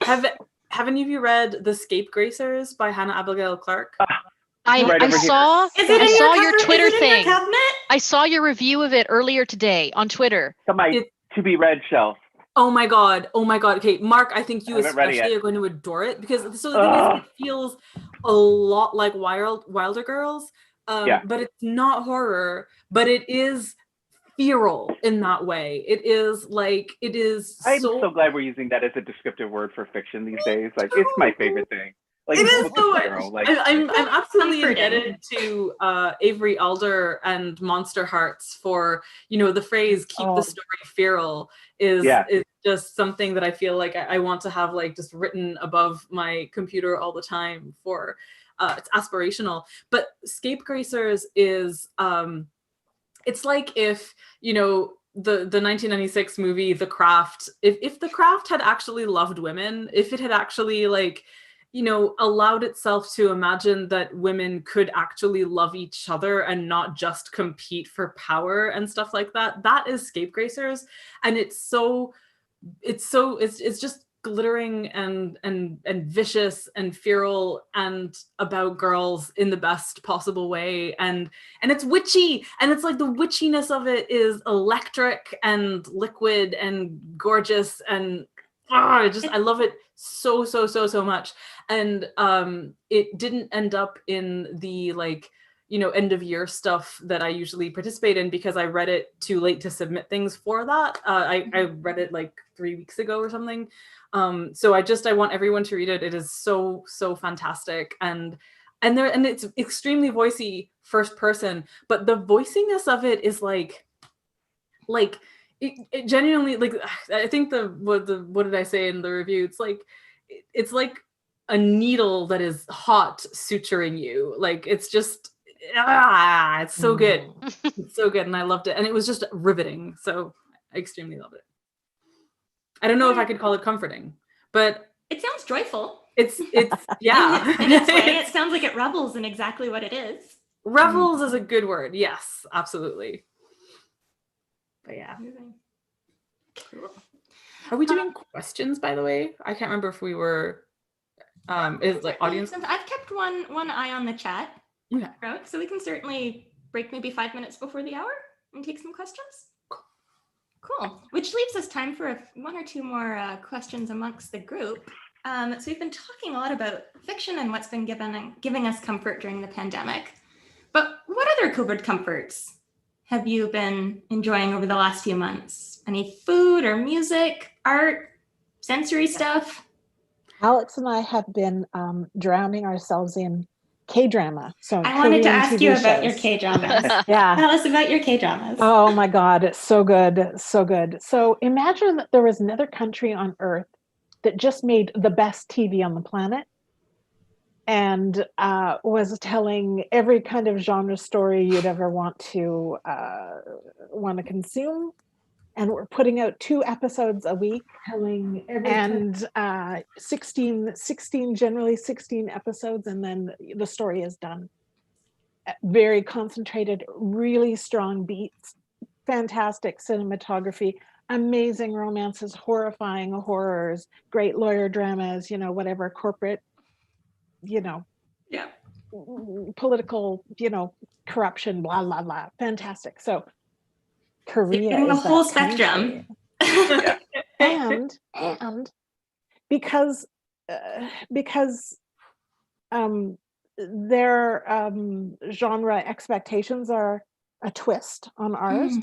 have any of you read The Scapegracers by Hannah Abigail Clark? I saw your Twitter thing. I saw your review of it earlier today on Twitter. On my to-be-read shelf. Oh my god. Okay, Mark, I think you especially are going to adore it, because the thing is, it feels a lot like Wilder Girls, but it's not horror, but it is feral in that way. I'm so glad we're using that as a descriptive word for fiction these days. Like, it's my favorite thing. Like, it is so much. I'm absolutely indebted to Avery Alder and Monster Hearts for, the phrase "keep the story feral" is just something that I feel like I want to have just written above my computer all the time for it's aspirational. But Scapegracers is it's like if the 1996 movie The Craft, if The Craft had actually loved women, if it had actually allowed itself to imagine that women could actually love each other and not just compete for power and stuff like that. That is Scapegracers, and it's just glittering and vicious and feral and about girls in the best possible way, and it's witchy, and it's like the witchiness of it is electric and liquid and gorgeous, and I love it so much. And it didn't end up in the end of year stuff that I usually participate in, because I read it too late to submit things for that. I read it 3 weeks ago or something. So I want everyone to read it. It is so fantastic, and it's extremely voicey first person, but the voiciness of it is it genuinely, I think what did I say in the review? It's like a needle that is hot suturing you. It's just it's so good. It's so good, and I loved it, and it was just riveting. So I extremely loved it. I don't know if I could call it comforting, but it sounds joyful. It's yeah. in its way, it sounds like it revels in exactly what it is. Revels is a good word. Yes, absolutely. But yeah. Cool. Are we doing questions, by the way? I can't remember if we were is audience. I've kept one eye on the chat. Okay. So we can certainly break maybe 5 minutes before the hour and take some questions. Cool. Which leaves us time for one or two more questions amongst the group. So we've been talking a lot about fiction and what's been giving us comfort during the pandemic. But what other COVID comforts have you been enjoying over the last few months? Any food or music, art, sensory stuff? Alex and I have been drowning ourselves in K-drama. So I wanted to ask you about your K-dramas. Yeah. Tell us about your K-dramas. Oh my God, it's so good, so good. So imagine that there was another country on Earth that just made the best TV on the planet and was telling every kind of genre story you'd ever want to consume. And we're putting out 2 episodes a week, telling and 16 episodes, and then the story is done. Very concentrated, really strong beats, fantastic cinematography, amazing romances, horrifying horrors, great lawyer dramas, whatever corporate, political, corruption, blah, blah, blah. Fantastic. So Korea is the whole spectrum. and because their genre expectations are a twist on ours,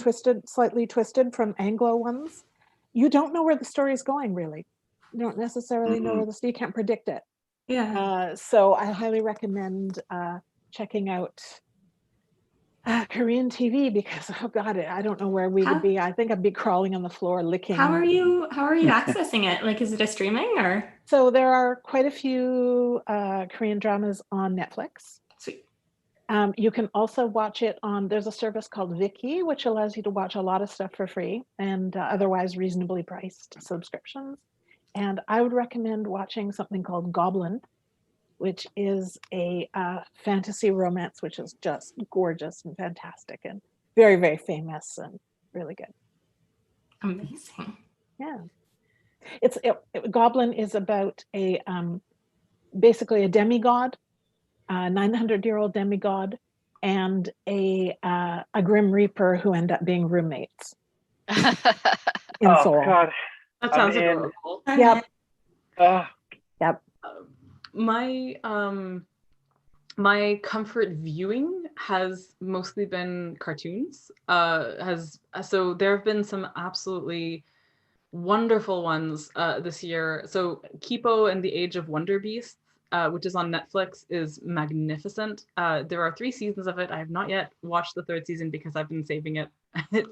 slightly twisted from Anglo ones. You don't know where the story is going, really. You don't necessarily know where you can't predict it. Yeah. So I highly recommend checking out Korean TV, because oh God, I don't know where we would be. I think I'd be crawling on the floor, licking. How are you accessing it? Is it a streaming or? So there are quite a few Korean dramas on Netflix. Sweet. You can also watch it on, there's a service called Viki, which allows you to watch a lot of stuff for free and otherwise reasonably priced subscriptions. And I would recommend watching something called Goblin, which is a fantasy romance, which is just gorgeous and fantastic and very, very famous and really good. Amazing. Yeah. Goblin is about a basically a demigod, a 900-year-old demigod, and a Grim Reaper who end up being roommates. In Oh Seoul. God. That sounds adorable. Yep. Yep. My comfort viewing has mostly been cartoons. So there have been some absolutely wonderful ones this year. So Kipo and the Age of Wonder Beasts, which is on Netflix, is magnificent. There are 3 seasons of it. I have not yet watched the 3rd season because I've been saving it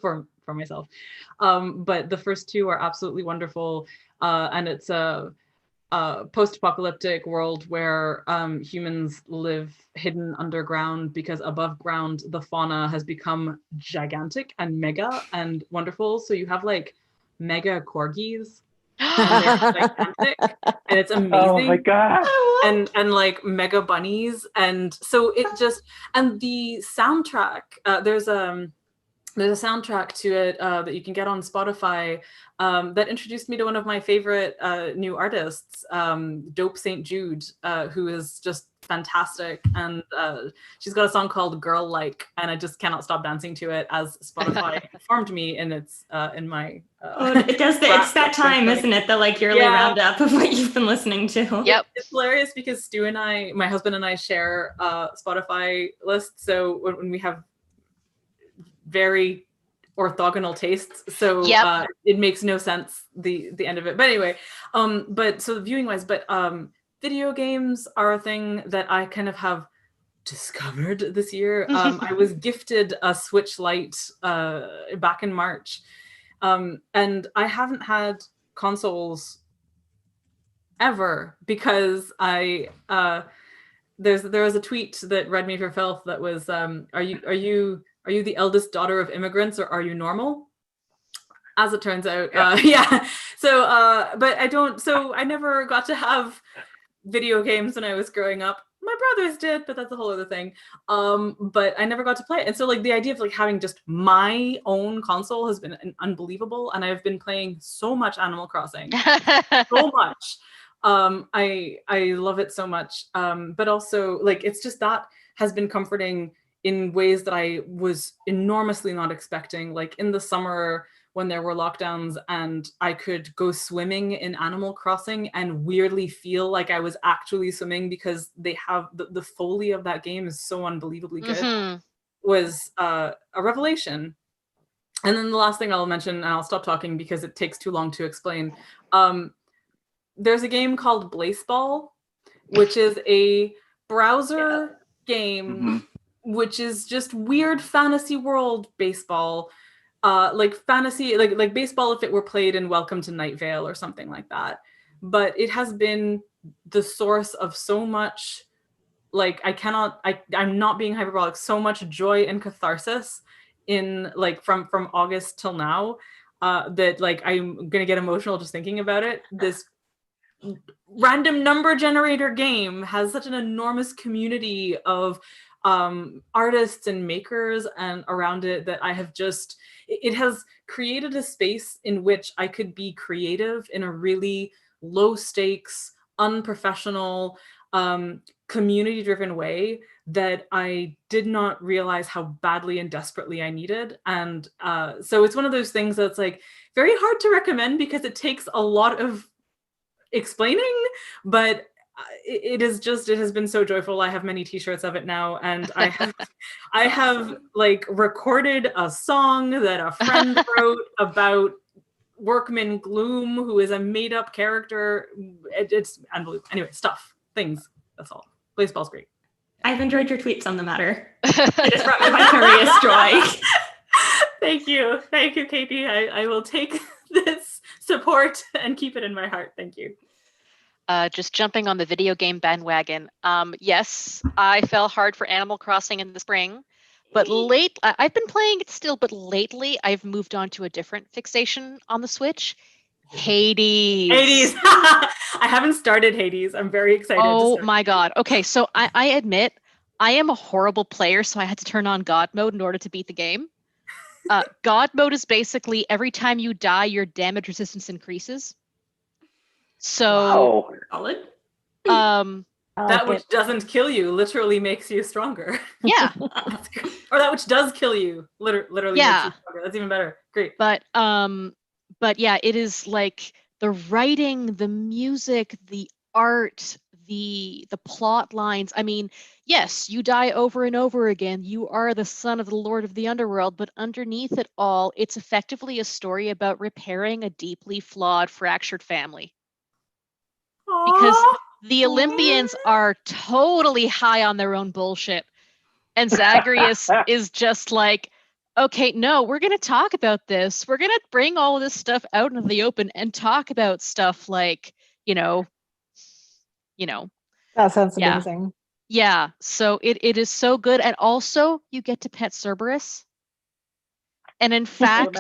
for myself. But the first 2 are absolutely wonderful, and it's a post-apocalyptic world where humans live hidden underground because above ground the fauna has become gigantic and mega and wonderful. So you have like mega corgis and they're gigantic and it's amazing. Oh my God. And like mega bunnies, and so it just, and the soundtrack, there's a soundtrack to it that you can get on Spotify that introduced me to one of my favorite new artists, Dope St. Jude, who is just fantastic. And she's got a song called Girl Like, and I just cannot stop dancing to it as Spotify informed me in its in my it does it's that time, isn't it? The like yearly roundup of what you've been listening to. Yep. It's hilarious because Stu and I, my husband and I, share Spotify lists. So when we have very orthogonal tastes, so it makes no sense the end of it, but anyway, but so viewing wise, but video games are a thing that I kind of have discovered this year. I was gifted a Switch Lite back in March, and I haven't had consoles ever because there was a tweet that read me for filth that was are you the eldest daughter of immigrants, or are you normal? As it turns out, So, but I never got to have video games when I was growing up. My brothers did, but that's a whole other thing. But I never got to play it. And so like the idea of like having just my own console has been unbelievable. And I've been playing so much Animal Crossing, so much. I love it so much. But also like, it's just that has been comforting in ways that I was enormously not expecting. Like in the summer when there were lockdowns and I could go swimming in Animal Crossing and weirdly feel like I was actually swimming because they have the Foley of that game is so unbelievably good, was a revelation. And then the last thing I'll mention, and I'll stop talking because it takes too long to explain. There's a game called Blaseball, which is a browser game, which is just weird fantasy world baseball, like fantasy, like baseball if it were played in Welcome to Night Vale or something like that. But it has been the source of so much, like I'm not being hyperbolic, so much joy and catharsis in like from August till now, that like I'm gonna get emotional just thinking about it. This random number generator game has such an enormous community of artists and makers and around it that I have just, it has created a space in which I could be creative in a really low stakes, unprofessional, community driven way that I did not realize how badly and desperately I needed. And so it's one of those things that's like very hard to recommend because it takes a lot of explaining, but it has been so joyful. I have many t-shirts of it now, and I have like recorded a song that a friend wrote about Workman Gloom, who is a made-up character. It's unbelievable. Anyway, things, that's all. Baseball's great. I've enjoyed your tweets on the matter. It has brought me vicarious joy. Thank you, Katie. I will take this support and keep it in my heart. Thank you. Just jumping on the video game bandwagon. Yes, I fell hard for Animal Crossing in the spring, but I've been playing it still, but lately I've moved on to a different fixation on the Switch. Hades. Hades. I haven't started Hades. I'm very excited. Oh my God. Okay, so I admit I am a horrible player, so I had to turn on God mode in order to beat the game. God mode is basically every time you die, your damage resistance increases. So, Solid. Like That which doesn't kill you literally makes you stronger. yeah, Or that which does kill you literally makes you stronger. That's even better. Great. but yeah, it is like the writing, the music, the art, the plot lines. I mean, yes, you die over and over again. You are the son of the Lord of the Underworld, but underneath it all, it's effectively a story about repairing a deeply flawed, fractured family. Because the Olympians are totally high on their own bullshit. And Zagreus is just like, okay, no, we're going to talk about this. We're going to bring all of this stuff out into the open and talk about stuff like, you know. that sounds amazing. Yeah, so it is so good. And also, you get to pet Cerberus. And in fact,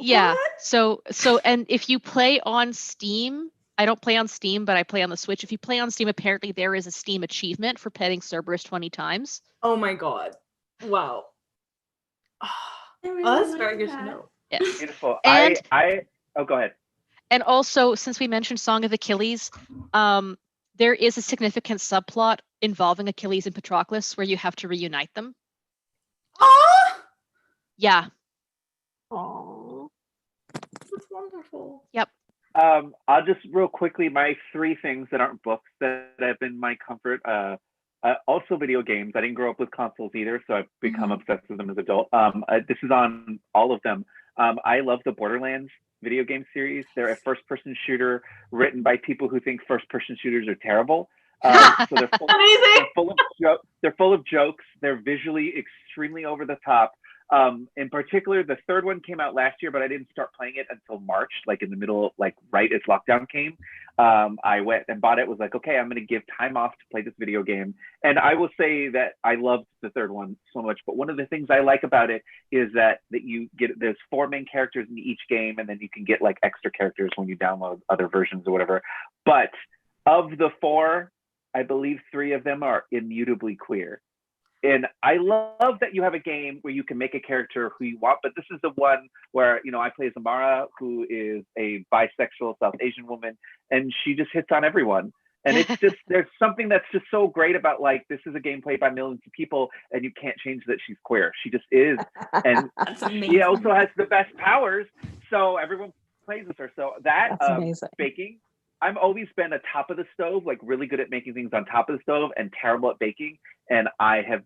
yeah, so and if you play on Steam, I don't play on Steam, but I play on the Switch. If you play on Steam, apparently there is a Steam achievement for petting Cerberus 20 times. Oh my God. Wow. That's very good to know. Yes. Beautiful. And oh, go ahead. And also, since we mentioned Song of Achilles, there is a significant subplot involving Achilles and Patroclus where you have to reunite them. Oh, yeah. Oh, that's wonderful. Yep. I'll just real quickly, my 3 things that aren't books that have been my comfort. Also video games. I didn't grow up with consoles either, so I've become obsessed with them as an adult. This is on all of them. I love the Borderlands video game series. They're a first-person shooter written by people who think first-person shooters are terrible. So they're full of jokes. They're visually extremely over the top. In particular, the 3rd one came out last year, but I didn't start playing it until March, like in the middle, like right as lockdown came. I went and bought it, was like, okay, I'm going to give time off to play this video game. And I will say that I loved the 3rd one so much, but one of the things I like about it is that you get, there's 4 main characters in each game, and then you can get like extra characters when you download other versions or whatever. But of the 4, I believe 3 of them are immutably queer. And I love that you have a game where you can make a character who you want, but this is the one where, I play Phemera, who is a bisexual South Asian woman, and she just hits on everyone. And it's just, there's something that's just so great about, like, this is a game played by millions of people, and you can't change that she's queer. She just is. And she also has the best powers, so everyone plays with her. So that's amazing. Baking. I've always been a top of the stove, like really good at making things on top of the stove and terrible at baking. And I have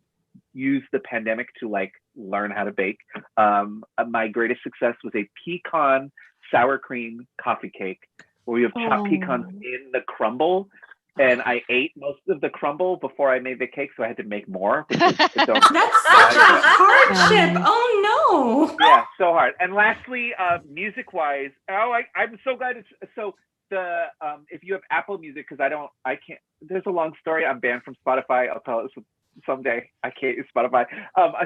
used the pandemic to like learn how to bake. My greatest success was a pecan sour cream coffee cake where we have chopped pecans in the crumble. And I ate most of the crumble before I made the cake, so I had to make more. That's such a hardship. Oh no. Yeah, so hard. And lastly, music-wise, I'm so glad it's so. If you have Apple Music, because I can't, there's a long story. I'm banned from Spotify. I'll tell it someday. I can't use Spotify.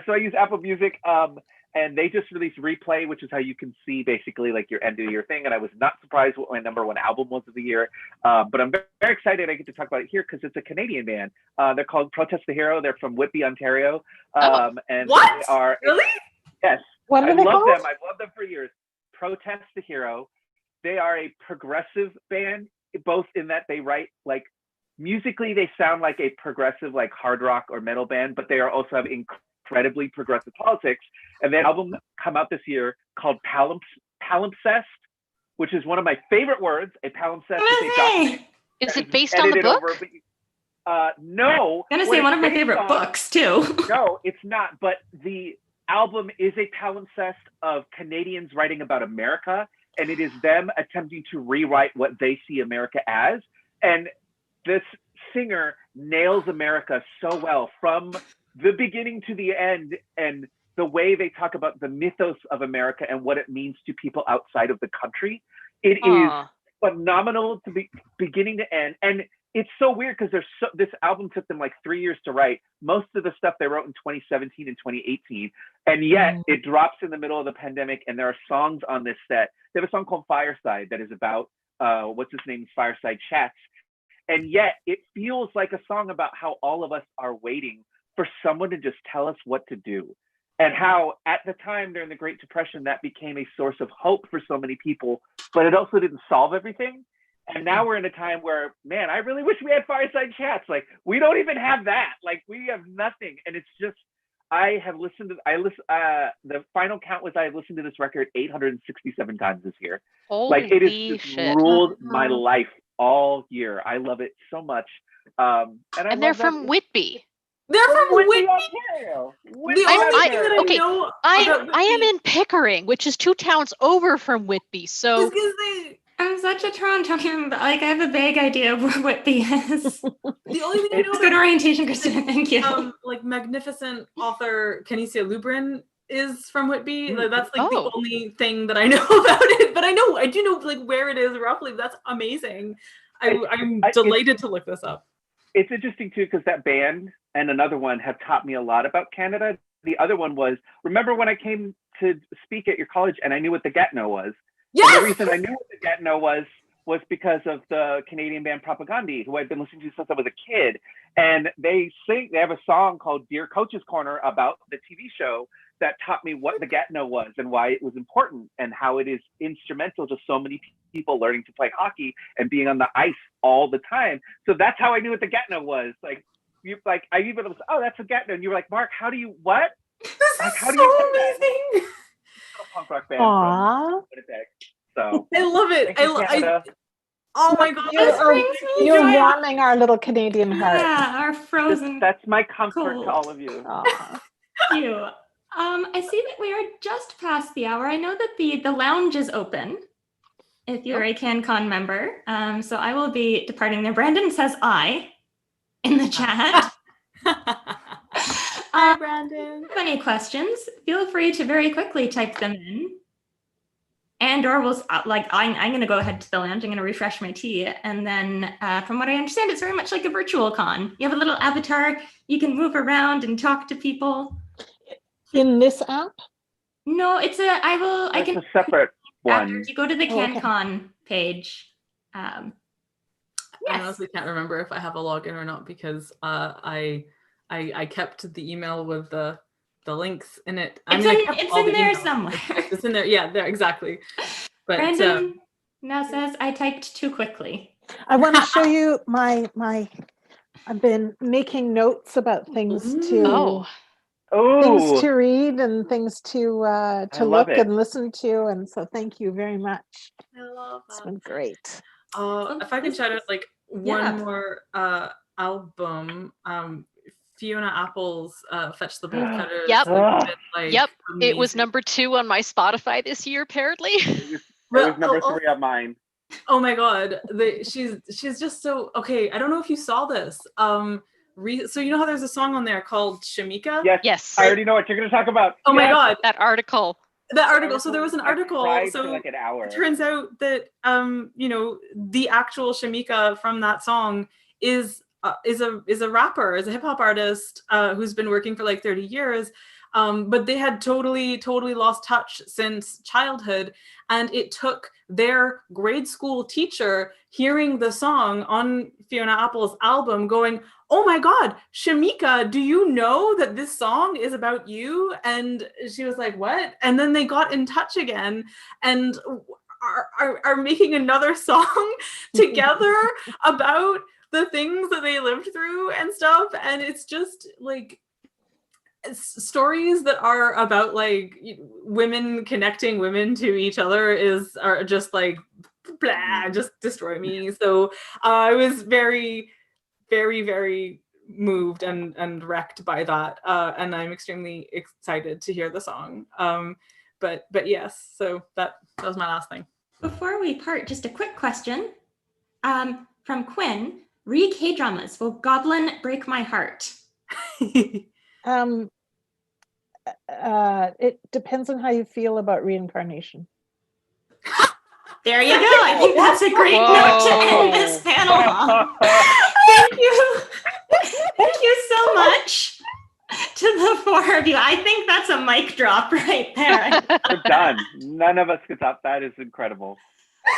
So I use Apple Music, and they just released Replay, which is how you can see basically like your end of your thing. And I was not surprised what my #1 album was of the year. But I'm very excited I get to talk about it here because it's a Canadian band. They're called Protest the Hero. They're from Whitby, Ontario. And what? They are, really? Yes. What are I they love called? them. I've loved them for years. Protest the Hero. They are a progressive band, both in that they write like musically, they sound like a progressive, like hard rock or metal band, but they are also have incredibly progressive politics. And their album come out this year called Palimpsest, which is one of my favorite words. A palimpsest is a document. Is it based on the book? No. I'm gonna say one of my favorite books too. No, it's not. But the album is a palimpsest of Canadians writing about America. And it is them attempting to rewrite what they see America as. And this singer nails America so well from the beginning to the end, and the way they talk about the mythos of America and what it means to people outside of the country. It is phenomenal to be beginning to end. And it's so weird because this album took them like 3 years to write. Most of the stuff they wrote in 2017 and 2018, and yet it drops in the middle of the pandemic. And there are songs on this set. They have a song called Fireside that is about what's his name's fireside chats, and yet it feels like a song about how all of us are waiting for someone to just tell us what to do, and how at the time during the Great Depression that became a source of hope for so many people, but it also didn't solve everything. And now we're in a time where, man, I really wish we had fireside chats. Like, we don't even have that. Like, we have nothing. And it's just, the final count was I have listened to this record 867 times this year. Holy like, it has just ruled my life all year. I love it so much. And they're from Whitby. They're from Whitby, Ontario. I am in Pickering, which is 2 towns over from Whitby. So I'm such a Torontonian, but like I have a vague idea of where Whitby is. The only thing I know is good orientation, Christina. Thank you. Like magnificent author Kenisia Lubrin is from Whitby. Like, that's like the only thing that I know about it. But I do know like where it is roughly. That's amazing. I'm delighted to look this up. It's interesting too because that band and another one have taught me a lot about Canada. The other one was, remember when I came to speak at your college and I knew what the Gatineau was? Yes! And the reason I knew what the Gatineau was because of the Canadian band Propagandhi, who I'd been listening to since I was a kid. And they have a song called Dear Coach's Corner about the TV show that taught me what the Gatineau was and why it was important and how it is instrumental to so many people learning to play hockey and being on the ice all the time. So that's how I knew what the Gatineau was. I even was, oh, that's a Gatineau. And you were like, Mark, how do you, what? This is so amazing. Punk rock band from Winnipeg. So I love it. Oh my God, you're warming our little Canadian heart. Yeah, our frozen. That's my comfort to all of you. Thank you. I see that we are just past the hour. I know that the lounge is open if you're a CanCon member. So I will be departing there. Brandon says I in the chat. Hi, Brandon. If you have any questions, feel free to very quickly type them in. And or we'll, I'm going to go ahead to the lounge. I'm going to refresh my tea. And then from what I understand, it's very much like a virtual con. You have a little avatar. You can move around and talk to people. In this app? No, it's a separate one. After you go to the CanCon page. I honestly can't remember if I have a login or not because I kept the email with the links in it. It's in there somewhere. It's in there. Yeah, there exactly. But Brandon now says I typed too quickly. I want to show you my. I've been making notes about things things to read and things to look and listen to, and so thank you very much. I love that. It's been great. If I can shout out like one more album, Fiona Apple's Fetch the Bolt Cutters. Yep. Amazing. It was number 2 on my Spotify this year, apparently. It was number 3 on mine. Oh my God. She's just so okay. I don't know if you saw this. So you know how there's a song on there called Shamika? Yes. I already know what you're going to talk about. Oh my God. That article. So there was an article. So like an hour. It turns out that the actual Shamika from that song is a rapper, is a hip hop artist who's been working for like 30 years. But they had totally lost touch since childhood. And it took their grade school teacher hearing the song on Fiona Apple's album going, oh my God, Shamika, do you know that this song is about you? And she was like, what? And then they got in touch again and are making another song together about the things that they lived through and stuff. And it's just like stories that are about like women connecting women to each other are just like blah, just destroy me. So I was very, very, very moved and wrecked by that. And I'm extremely excited to hear the song. But yes, so that was my last thing. Before we part, just a quick question from Quinn. K-dramas, will Goblin break my heart? It depends on how you feel about reincarnation. There you go. I think that's a great note to end this panel on. 4 of you. I think that's a mic drop right there. We're done. None of us could top that. Is incredible.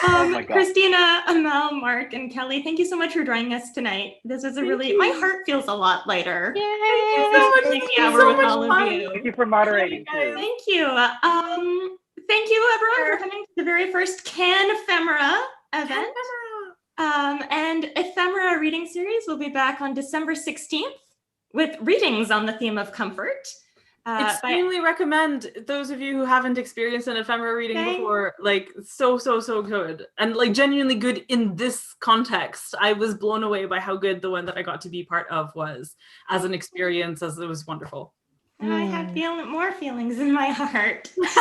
Oh my God. Christina, Amal, Mark, and Kelly, thank you so much for joining us tonight. This was my heart feels a lot lighter. Yay! Thank you so much all of you. Thank you for moderating too. Thank you. Thank you everyone for coming to the very first Can Phemera event. And Ephemera reading series will be back on December 16th with readings on the theme of comfort. Extremely recommend those of you who haven't experienced an ephemera reading before, like so good, and like genuinely good in this context. I was blown away by how good the one that I got to be part of was as an experience, as it was wonderful. I have more feelings in my heart. Please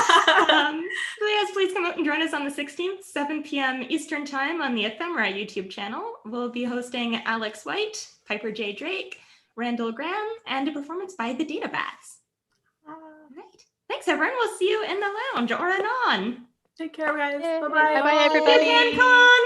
come out and join us on the 16th, 7 p.m. Eastern Time on the Ephemera YouTube channel. We'll be hosting Alex White, Piper J. Drake, Randall Graham, and a performance by the Data Bats. Right. Thanks, everyone. We'll see you in the lounge or anon. Take care, guys. Yay. Bye-bye. Bye-bye, everybody. CanCon!